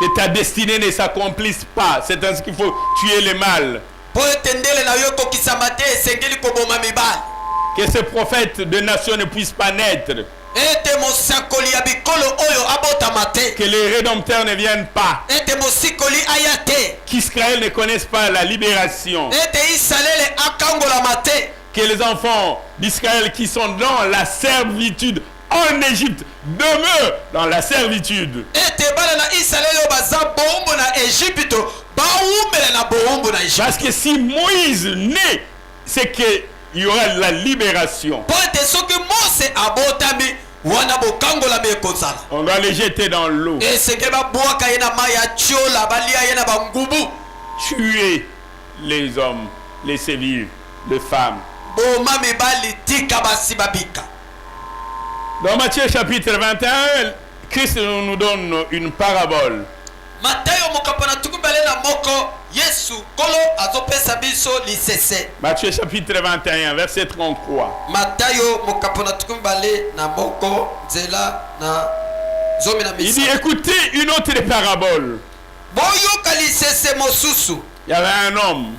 Que ta destinée ne s'accomplisse pas. C'est ainsi qu'il faut tuer les mâles. Que ces prophètes de nations ne puissent pas naître. Que les rédempteurs ne viennent pas. Qu'Israël ne connaisse pas la libération. Que les enfants d'Israël qui sont dans la servitude en Égypte demeurent dans la servitude. Parce que si Moïse naît, c'est qu'il y aura la libération. On doit les jeter dans l'eau. Tuer les hommes, les sévir, les femmes. Dans Matthieu chapitre 21, Christ nous donne une parabole. Matthieu chapitre 21, verset 33. Il dit, écoutez une autre parabole. Il y avait un homme,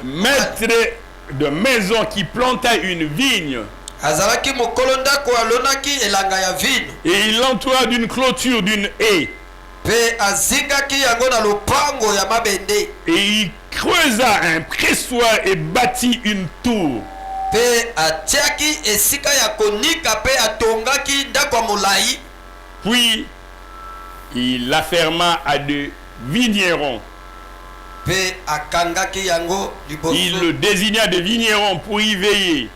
maître de maison, qui planta une vigne. Et il l'entoura d'une clôture, d'une haie. Et il creusa un pressoir et bâtit une tour. Puis il l'afferma à deux vignerons. Il le désigna de vignerons pour y veiller.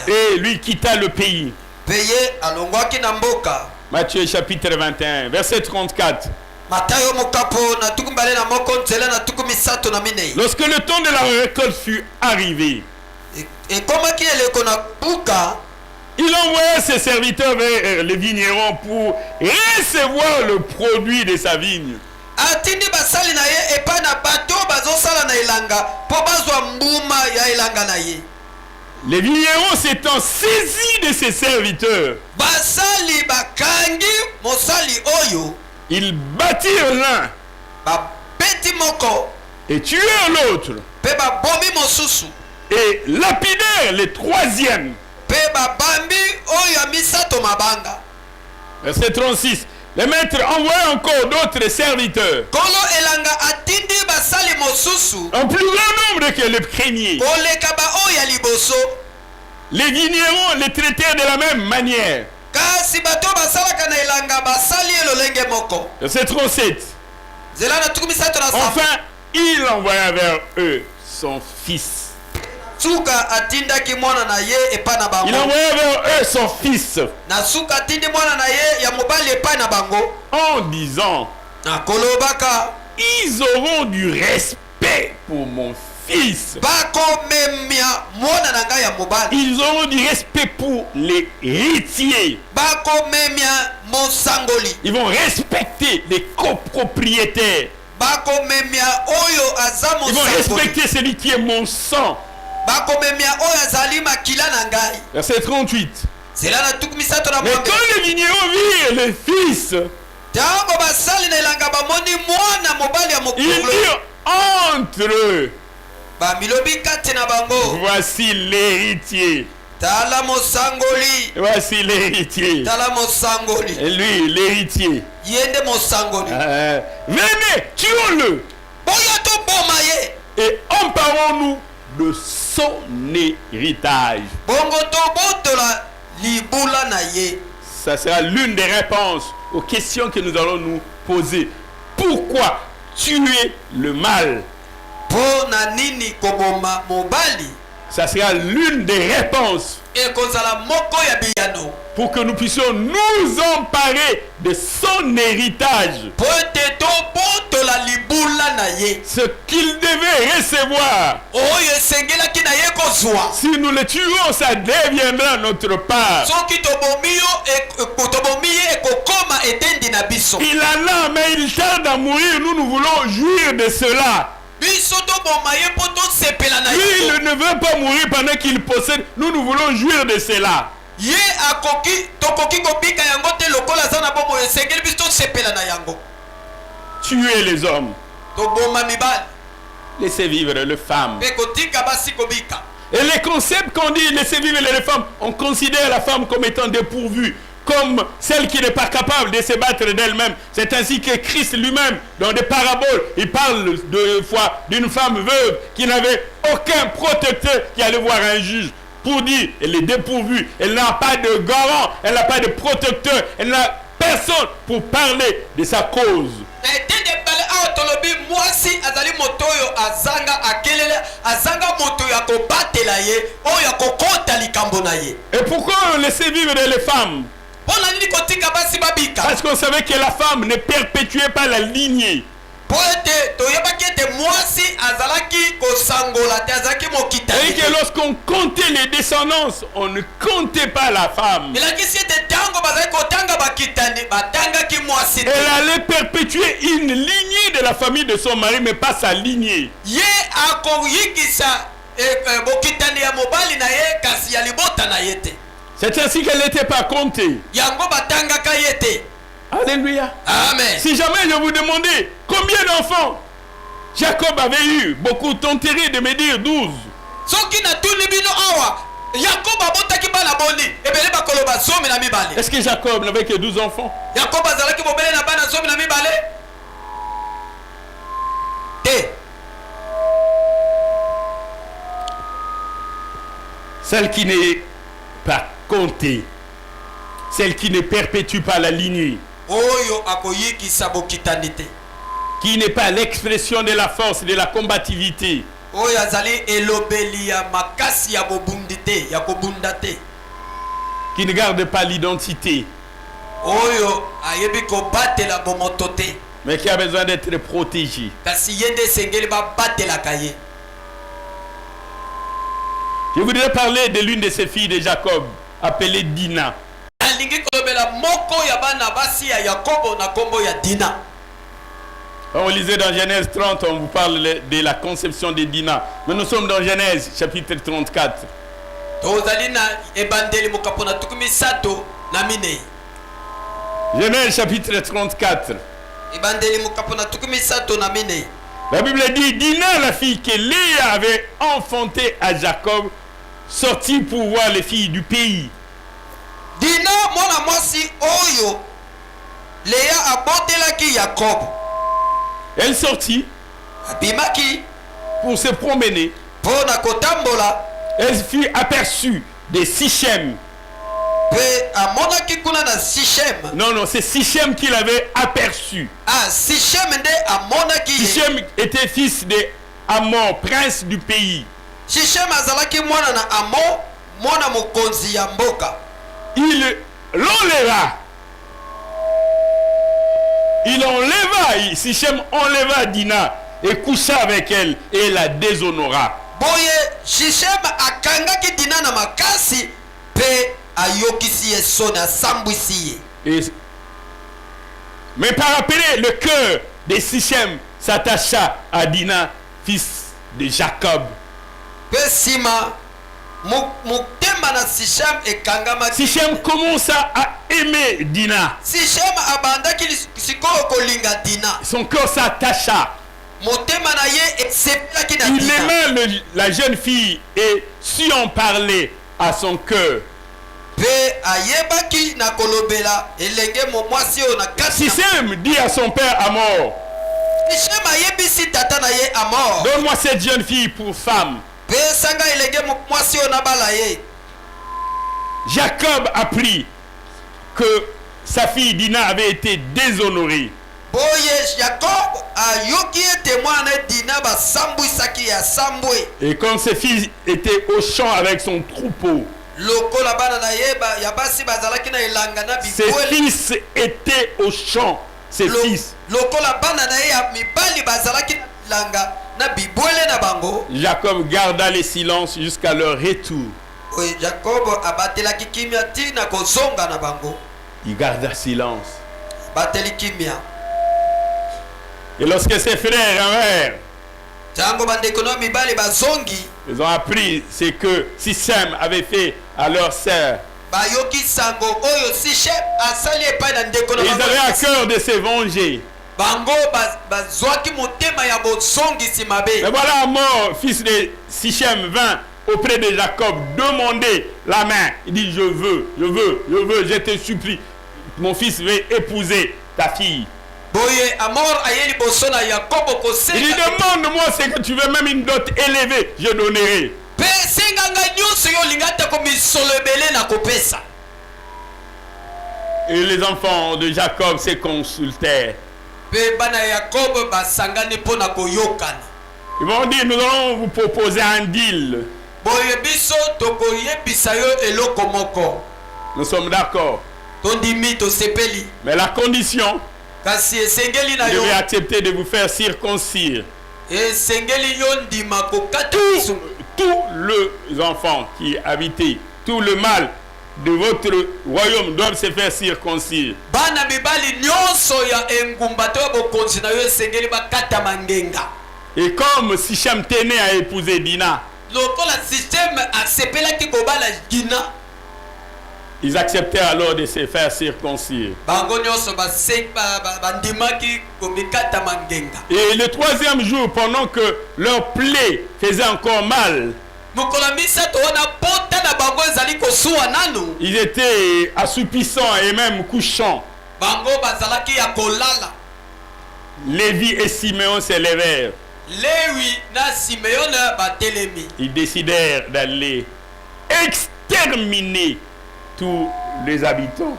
Et lui quitta le pays. Matthieu chapitre 21, verset 34. Lorsque le temps de la récolte fut arrivé, il envoya ses serviteurs vers les vignerons pour recevoir le produit de sa vigne. Les vignerons s'étant saisis de ses serviteurs, basali bakangi mosali oyo ils battirent l'un babeti moko et tuèrent l'autre mpe babomi mosusu et lapidèrent le troisième. mpe babambi oyo ya misato mabanga. Verset 36. Le maître envoya encore d'autres serviteurs, kolo elanga atindi basali mosusu un plus grand nombre que le premier. koleka baoyo ya liboso. Les vignerons les traitèrent de la même manière. kasi bato basalaka na elanga basali ye lolenge moko. Verset 37. nzela na tuku misato na saba. Enfin, il envoya vers eux son fils. suka atindaki mwana na ye epai na Il bango. envoya vers eux son fils na suka atindi mwana na ye ya mobali epai na bango en disant, na kolobaka ils auront du respect pour mon fils. bakomemia mwana na ngai ya mobali. Ils auront du respect pour les héritiers. bakomemia mosangoli. Ils vont respecter les copropriétaires. bakomemia oyo aza Ils vont mosangoli. respecter celui qui est mon sang. bakomemia oyo azali makila na ngai. Verset 38. zela na tuku misato na Mais mwambe. quand les vignerons virent le fils, ntango basali na elanga bamoni mwana mobali ya ils mokolo dirent entre eux, bamilobi kati na bango voici l'héritier. tala mosangoli. Voici l'héritier. tala mosangoli. Et lui, l'héritier. ye nde mosangoli. Venez, tuons-le boya toboma ye et emparons-nous de son héritage. bongo tobotola libula na ye. Ça sera l'une des réponses aux questions que nous allons nous poser. Pourquoi tuer le mal? mpo na nini koboma mobali? Ça sera l'une des réponses ekozala moko ya biyano pour que nous puissions nous emparer de son héritage. mpo ete tobotola libula na ye Ce qu'il devait recevoir. oyo esengelaki na ye kozwa. Si nous le tuons, ça deviendra notre part. soki tobomi ye ekokoma etendi na biso. Il en a, mais il tarde à mourir. Nous voulons jouir de cela. biso toboma ye mpo tosepela na Lui, ye. il ne veut pas mourir pendant qu'il possède. Nous voulons jouir de cela. ye tokoki kobika yango te lokola aza na bomoi esengeli biso tosepela na yango. Tuer les hommes. toboma mibali Laissez vivre les femmes. mpe kotika basi kobika. Et les concepts qu'on dit, laissez vivre les femmes, on considère la femme comme étant dépourvue, comme celle qui n'est pas capable de se battre d'elle-même. C'est ainsi que Christ lui-même, dans des paraboles, il parle de fois d'une femme veuve qui n'avait aucun protecteur qui allait voir un juge pour dire elle est dépourvue, elle n'a pas de garant, elle n'a pas de protecteur, elle n'a personne pour parler de sa cause. na etende ebale awa tolobi mwasi azali moto oyo azanga akelele azanga moto ya kobatela ye oyo akokota likambo na ye. Et pourquoi on laissait vivre les femmes? mpo na nini kotika basi babika? Parce qu'on savait que la femme ne perpétuait pas la lignée. mpo ete toyebaki ete mwasi azalaki kosangola te azalaki mokitani Et que lorsqu'on comptait les descendances, on ne comptait pas la femme. elakisi ete ntango bazalaki kotanga bakitani batangaki mwasi te. Elle allait perpétuer une lignée de la famille de son mari, mais pas sa lignée. ye akoyikisa bokitani ya mobali na ye kasi ya libota na ye te. C'est ainsi qu'elle n'était pas comptée. yango batangaka ye te. Alléluia. amen. Si jamais je vous demandais combien d'enfants Jacob avait eu, beaucoup tenterez de me dire 12. soki natuni bino awa yakobo abotaki bana boni ebele bakoloba zomi na mibale. Est-ce que Jacob n'avait que 12 enfants? yakobo azalaki mobele na bana zomi na mibale te. Celle qui n'est pas comptée, celle qui ne perpétue pas la lignée, oyo akoyikisa bokitani te, qui n'est pas l'expression de la force, de la combativité, oyo azali elobeli ya makasi ya bobundi te ya kobunda te, qui ne garde pas l'identité, oyo ayebi kobatela bomoto te mais qui a besoin d'être protégé. kasi ye nde esengeli babatelaka ye. Je voudrais parler de l'une de ses filles de Jacob, appelée Dina. alingi kolobela moko ya bana basi ya yakobo na kombo ya Dina. Quand on lisait dans Genèse 30, on vous parle de la conception de Dina. Mais nous sommes dans Genèse chapitre 34. tozali na ebandeli mokapona tukumi sato na minei. Genèse chapitre 34. Ebandeli mokapona tukumi sato na minei. La Bible dit, Dina, la fille que Léa avait enfantée à Jacob, sortit pour voir les filles du pays. Dina mwana mwasi oyo Léa abotelaki Jacob. Elle sortit Abimaki pour se promener. pona kotambola. Elle fut aperçue de Sichem. Pe amonaki kuna na Sichem. Non, non, c'est Sichem qui l'avait aperçu. Ah, Sichem nde amonaki. Sichem était fils de Hamor, prince du pays. Sichem azalaki mwana na Amo, mwana mokonzi ya mboka. Il l'enleva. Il enleva, Sichem enleva Dina et coucha avec elle et la déshonora. Boye Sichem akangaki Dina na makasi pe ayokisi ye soni asambwisi ye. Mais par après, le cœur de Sichem s'attacha à Dina, fils de Jacob. Pe sima motema na Sichem ekangamaki. Sichem commença à aimer Dina. Sichem abandaki sikoyo kolinga Dina. Son cœur s'attacha. Motema na ye esepelaki na Il Dina. aimait la jeune fille et sut en parler à son cœur. Pe ayebaki na kolobela elenge mwasi oyo na kati. Sichem dit à son père Hamor, Sichem ayebisi tata na ye Hamor. donne-moi cette jeune fille pour femme. Pe sanga elenge mwasi oyo na bala ye. Jacob apprit que sa fille Dina avait été déshonorée. Boye Jacob ayoki ete mwana Dina basambwisaki ya sambwe. Et comme ses fils étaient au champ avec son troupeau, Lokola bana na yeba ya basi bazalaki na elanga na ses bibwele. fils étaient au champ. Ses fils. Lokola bana na ye ya mibali bazalaki na elanga na bibwele na bango. Jacob garda le silence jusqu'à leur retour. Oye Jacob abatelaki kimia tina kozonga na bango. Il garda silence. Bateli kimia. Et lorsque ses frères vinrent, Tango bandeko no mibali bazongi. ils ont appris ce que Sichem avait fait à leur sœur. Bayoki sango oyo Sichem asali epai na ndeko na Ils bango. avaient à cœur de se venger. Bango bazwaki motema ya bozongisi mabe. Mais voilà Hamor, fils de Sichem, vint auprès de Jacob demander la main. Il dit, je veux, je te supplie. Mon fils veut épouser ta fille. Boye Hamor ayeli boso na Yakobo Il dit, kosenga. demande-moi ce que tu veux, même une dot élevée, je donnerai. Pe senganga nyonso yo lingata ko misolo ebele na kopesa. Et les enfants de Jacob se consultèrent. Pe bana Yakobo basangani pona koyokana. Ils vont dire, nous allons vous proposer un deal. Boye biso tokoyebisa yo eloko moko. Nous sommes d'accord. Tondimi tosepeli. Mais la condition, Kasi esengeli na je yo. vais accepter de vous faire circoncire. Esengeli yo ndima kokata biso. Tous les enfants qui habitaient, tout le mal de votre royaume doivent se faire circoncire. Bana mibali nyonso ya engumba to bokonzi na yo esengeli bakata mangenga. Et comme Sichem tenait à épouser Dina, Lokola système asepelaki kobala Dina. ils acceptèrent alors de se faire circoncire. Bango nyonso bandimaki komikata mangenga. Et le troisième jour, pendant que leur plaie faisait encore mal, Mokolo misato wana pota na bango ezali kosuwa nanu. ils étaient assoupissants et même couchants. Bango bazalaki ya kolala. Lévi et Siméon se levèrent. Lewi na Simeon batelemi. Ils décidèrent d'aller exterminer tous les habitants.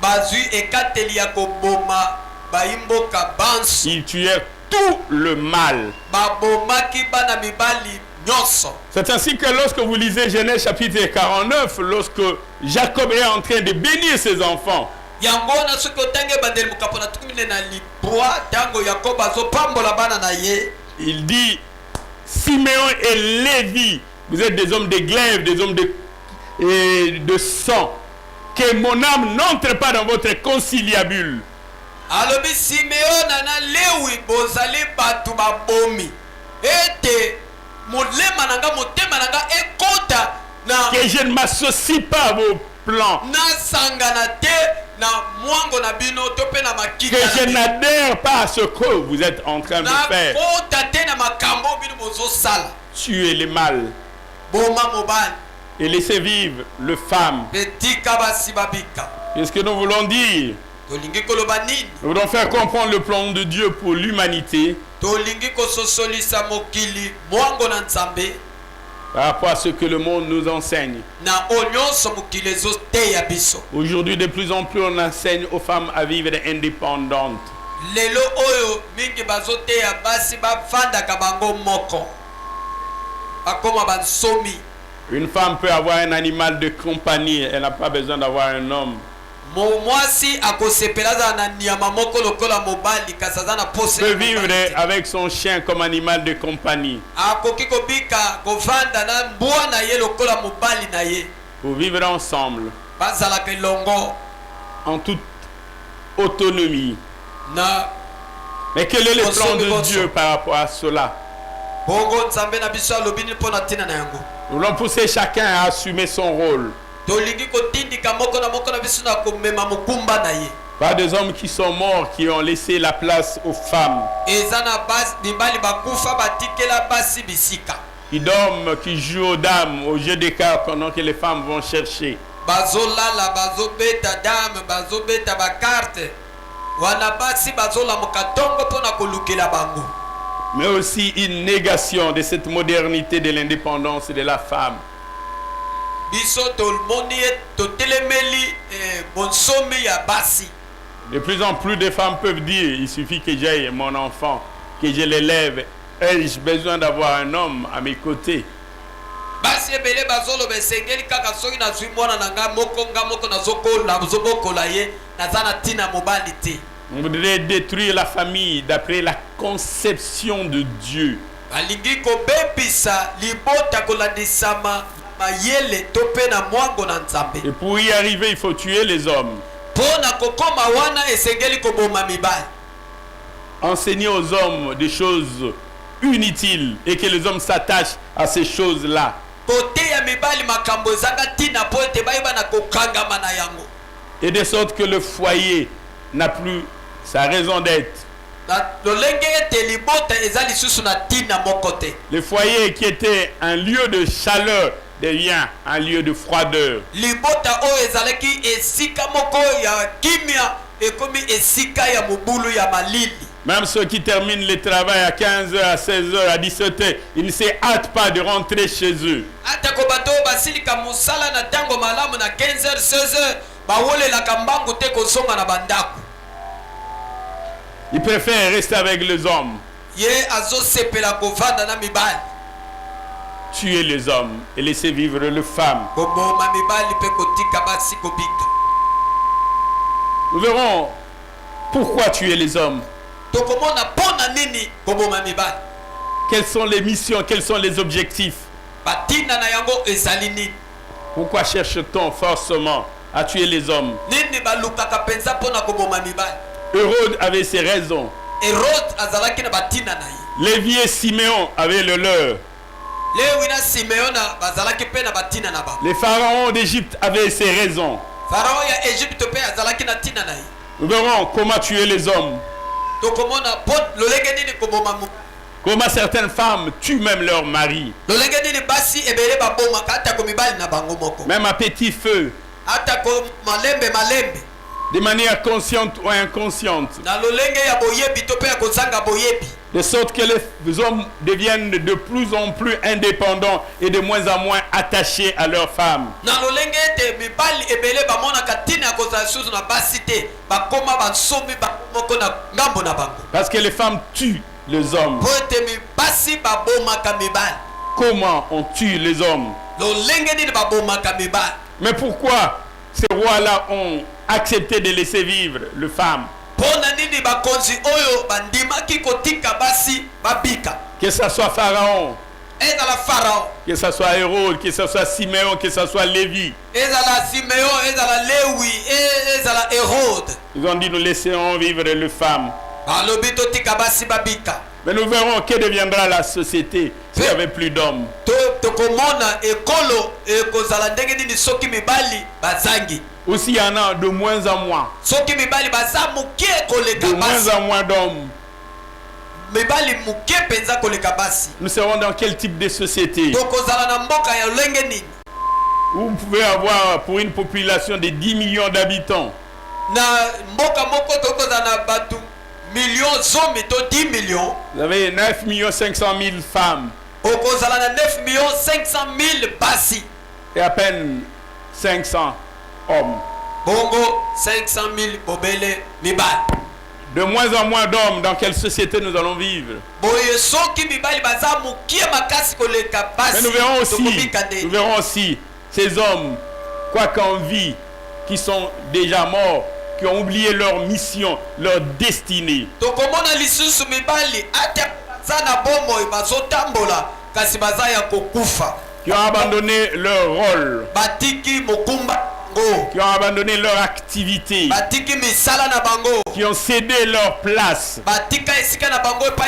Bazui ekateli ya koboma baimboka bansu. Ils tuèrent tout le mal. Babomaki bana mibali nyonso. C'est ainsi que lorsque vous lisez Genèse chapitre 49, lorsque Jacob est en train de bénir ses enfants, Yango na soki otange bandeli mokapona tukumine na libwa tango Yakobo azopambola bana na ye. il dit, Siméon et Lévi, vous êtes des hommes de glaive, des hommes de sang, que mon âme n'entre pas dans votre conciliabule. Alobi Simeon na Lewi bozali batu babomi. Ete molema nanga motema nanga ekota Na- que je ne m'associe pas à vos plans, nasangana te na mwango na bino to pe na que makita je na bino. n'adhère pas à ce que vous êtes en train de faire. nakota te na makambo bino bozosala. Tuez les mâles Boma mobali et laissez vivre les femmes. mpe tika basi babika. Qu'est-ce que nous voulons dire? Tolingi koloba nini? Nous voulons faire comprendre le plan de Dieu pour l'humanité Tolingi kososolisa mokili mwango na nzambe par rapport à ce que le monde nous enseigne. na oyo nyonso mokili ezoteya biso. Aujourd'hui, de plus en plus, on enseigne aux femmes à vivre indépendantes. Lelo oyo mingi bazoteya basi bafandaka bango moko bakoma bansomi. Une femme peut avoir un animal de compagnie, elle n'a pas besoin d'avoir un homme. Mwasi akosepela aza na nyama moko lokola mobali kasi aza na pose Peut ya vivre mobali te. avec son chien comme animal de compagnie. akoki kobika kovanda na mbwa na ye lokola mobali na ye Pour vivre ensemble, bazalaka elongo en toute autonomie. na Mais quel est le plan Bonsoir, de bonsoir. Dieu par rapport à cela? bongo nzambe na biso alobi nini mpo na ntina na yango. Nous voulons pousser chacun à assumer son rôle. tolingi kotindika moko na biso na komema mokumba na ye. Pas des hommes qui sont morts, qui ont laissé la place aux femmes, eza na basi mibali bakufa batikela basi bisika qui dorment, qui jouent aux dames, au jeu des cartes pendant que les femmes vont chercher. bazolala bazobeta dame bazobeta bakarte wana basi bazolamuka ntongo mpo na kolukela bango. Mais aussi une négation de cette modernité de l'indépendance de la femme. biso tomoni ye totelemeli bonsomi ya basi. De plus en plus de femmes peuvent dire, il suffit que j'aille mon enfant, que je l'élève. Ai-je besoin d'avoir un homme à mes côtés? basi ebele bazoloba esengeli kaka soki nazwi mwana na ngai moko nazobokola ye naza na ntina mobali te. On voudrait détruire la famille d'après la conception de Dieu. balingi kobebisa libota kolandisama mayele to mpe na mwango na nzambe. Et pour y arriver, il faut tuer les hommes. mpo na kokoma wana esengeli koboma mibali. Enseigner aux hommes des choses inutiles et que les hommes s'attachent à ces choses-là. koteya mibali makambo ezanga ntina mpo ete bayeba na kokangama na yango. Et de sorte que le foyer n'a plus sa raison d'être. na lolenge ete libota eza lisusu na ntina moko te. Le foyer qui était un lieu de chaleur devient un lieu de froideur. libota oyo ezalaki esika moko ya kimia ekomi esika ya mobulu ya malili. Même ceux qui terminent le travail à 15h, à 16h, à 17h, ils ne se hâtent pas de rentrer chez eux. ata ko bato oyo basilika mosala na ntango malamu na 15h 16h bawolelaka mbangu te kozonga na bandako. Ils préfèrent rester avec les hommes. ye azosepela kovanda na mibali Tuer les hommes et laisser vivre les femmes. koboma mibali mpe kotika basi kobika. Nous verrons pourquoi tuer les hommes. tokomona mpo na nini koboma mibali. Quelles sont les missions, quels sont les objectifs. batinda na yango ezali nini. Pourquoi cherche-t-on forcément à tuer les hommes? nini balukaka mpenza mpo na koboma mibali. Hérode avait ses raisons. herode azalaki na batinda na ye. Lévi et Siméon avaient le leur. lewi na simeona bazalaki mpe na batinda na bango. Les pharaons d'Égypte avaient ses raisons. farao ya egypte mpe azalaki na ntina na ye. Nous verrons comment tuer les hommes. tokomona mpo lolenge nini koboma mobali. Comment certaines femmes tuent même leur mari. lolenge nini basi ebele babomaka atako mibali na bango moko. Même à petit feu. atako malembe De manière consciente ou inconsciente. na lolenge ya boyebi to mpe ya kozanga boyebi. De sorte que les hommes deviennent de plus en plus indépendants et de moins en moins attachés à leurs femmes. na lolenge ete mibali ebele bamonaka ntina ya kozala susu na basi te bakoma bansomi bango moko na ngambo na bango. Parce que les femmes tuent les hommes. mpo ete basi babomaka mibali. Comment on tue les hommes? lolenge nini babomaka mibali. Mais pourquoi ces rois-là ont accepté de laisser vivre les femmes? mpo na nini bakonzi oyo bandimaki kotika basi babika. Que ce soit Pharaon, ezala farao que ce soit Hérode, que ce soit Siméon, que ce soit Lévi. ezala simeo ezala lewi ezala herode. Ils ont dit nous laisserons vivre les femmes. balobi totika basi babika. Mais nous verrons que deviendra la société s'il n'y avait plus d'hommes. tokomona ekolo ekozala ndenge nini soki mibali bazangi. Ou s'il y en a de moins en moins. Soki mibali baza muke koleka De basi. moins en moins d'hommes. Mibali muke penza koleka basi. Nous serons dans quel type de société? Tokozala na mboka ya lenge nini? Vous pouvez avoir pour une population de 10 millions d'habitants. Na mboka moko tokozala na batu millions zomi to 10 millions. Vous avez 9 500 000 femmes. Okozala na 9 500 000 basi. Et à peine 500 hommes. Bongo 500 000 bobele mibali. De moins en moins d'hommes, dans quelle société nous allons vivre? Boye soki mibali baza mukie makasi koleka basi. Mais nous verrons aussi ces hommes, quoi qu'en vie, qui sont déjà morts, qui ont oublié leur mission, leur destinée. Tokomona lisusu mibali ata zana bombo bazotambola kasi baza ya kokufa. Qui ont abandonné leur rôle, Batiki mokumba ngo. qui ont abandonné leur activité, Batiki misala na bango. qui ont cédé leur place, Batika esika na bango pa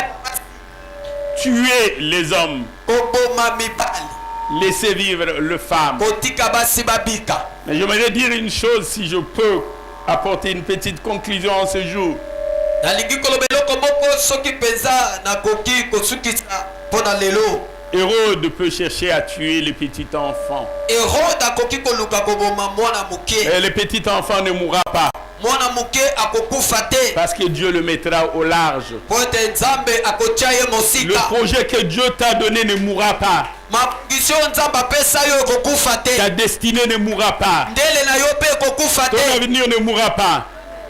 tué les hommes, koboma mibali. laissé vivre les femmes. Kotika basi babika. Mais j'aimerais dire une chose, si je peux apporter une petite conclusion en ce jour. Nalingi kolobelo komoko soki penza na koki kosukisa pona lelo. Hérode peut chercher à tuer les petits enfants. Hérode akoki koluka koboma mwana muke. Et le petit enfant ne mourra pas. Mwana muke akokufa te. Parce que Dieu le mettra au large. Pote nzambe akotia ye Le mosika. projet que Dieu t'a donné ne mourra pas. Magisio nzambe apesa yo kokufa te. Ta destinée ne mourra pas. Ndele na yo pe kokufa Ton te. avenir ne mourra pas.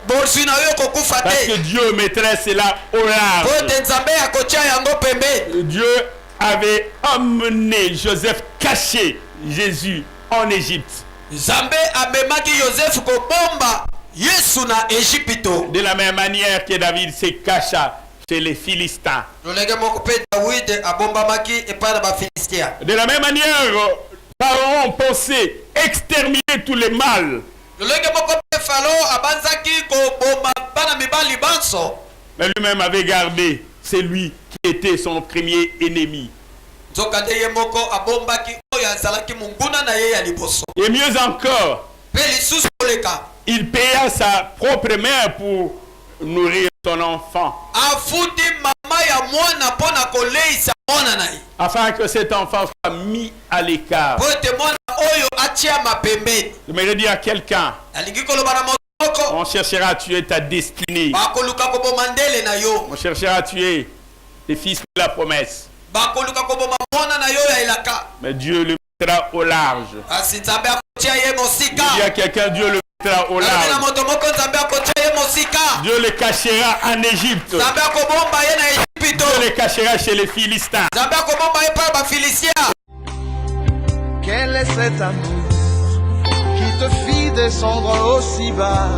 Bolsi na yo kokufa Parce que te. Dieu mettrait cela au large. Pote nzambe akotia yango pembe. Dieu avait emmené Joseph caché Jésus en Égypte. Nzambe amemaki Joseph kobomba Yesu na Egypto. De la même manière que David se cacha chez les Philistins. Lolenge moko pe David abombamaki epa na ba Philistia. De la même manière, Pharaon pensait exterminer tous les mâles. Lolenge moko pe Pharaon abanzaki koboma bana mibali banso. Mais lui-même avait gardé celui qui était son premier ennemi. Nzokande ye moko abombaki oyo azalaki munguna na ye ya liboso. Et mieux encore, Pe lisusu koleka. il paya sa propre mère pour nourrir son enfant, Afuti mama ya mwana pona koleisa mwana na ye. afin que cet enfant soit mis à l'écart. Pote mwana oyo atia mapembeni. Je me dire à quelqu'un, Alingi koloba na moko. on cherchera à tuer ta destinée. Bakoluka koboma ndele na yo. On cherchera à tuer les fils de la promesse. Bakoluka koboma mwana na yo ya elaka. Mais Dieu le mettra au large. Asi nzambe akotia ye mosika. Il y a quelqu'un, Dieu le mettra au Na large. moto moko nzambe akotia ye mosika. Dieu le cachera en Égypte. Nzambe akobomba ye na Egypto. Dieu le cachera chez les Philistins. Nzambe akobomba ye pa ba Philistia. Quel est cet amour qui te fit descendre aussi bas?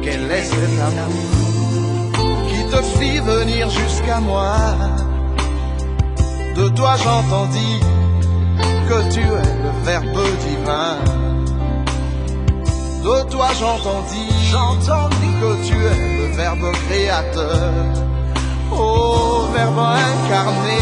Quel est cet amour qui te fit venir jusqu'à moi? De toi j'entendis que tu es le Verbe divin. De toi j'entendis que tu es le Verbe créateur. Oh, Verbe incarné.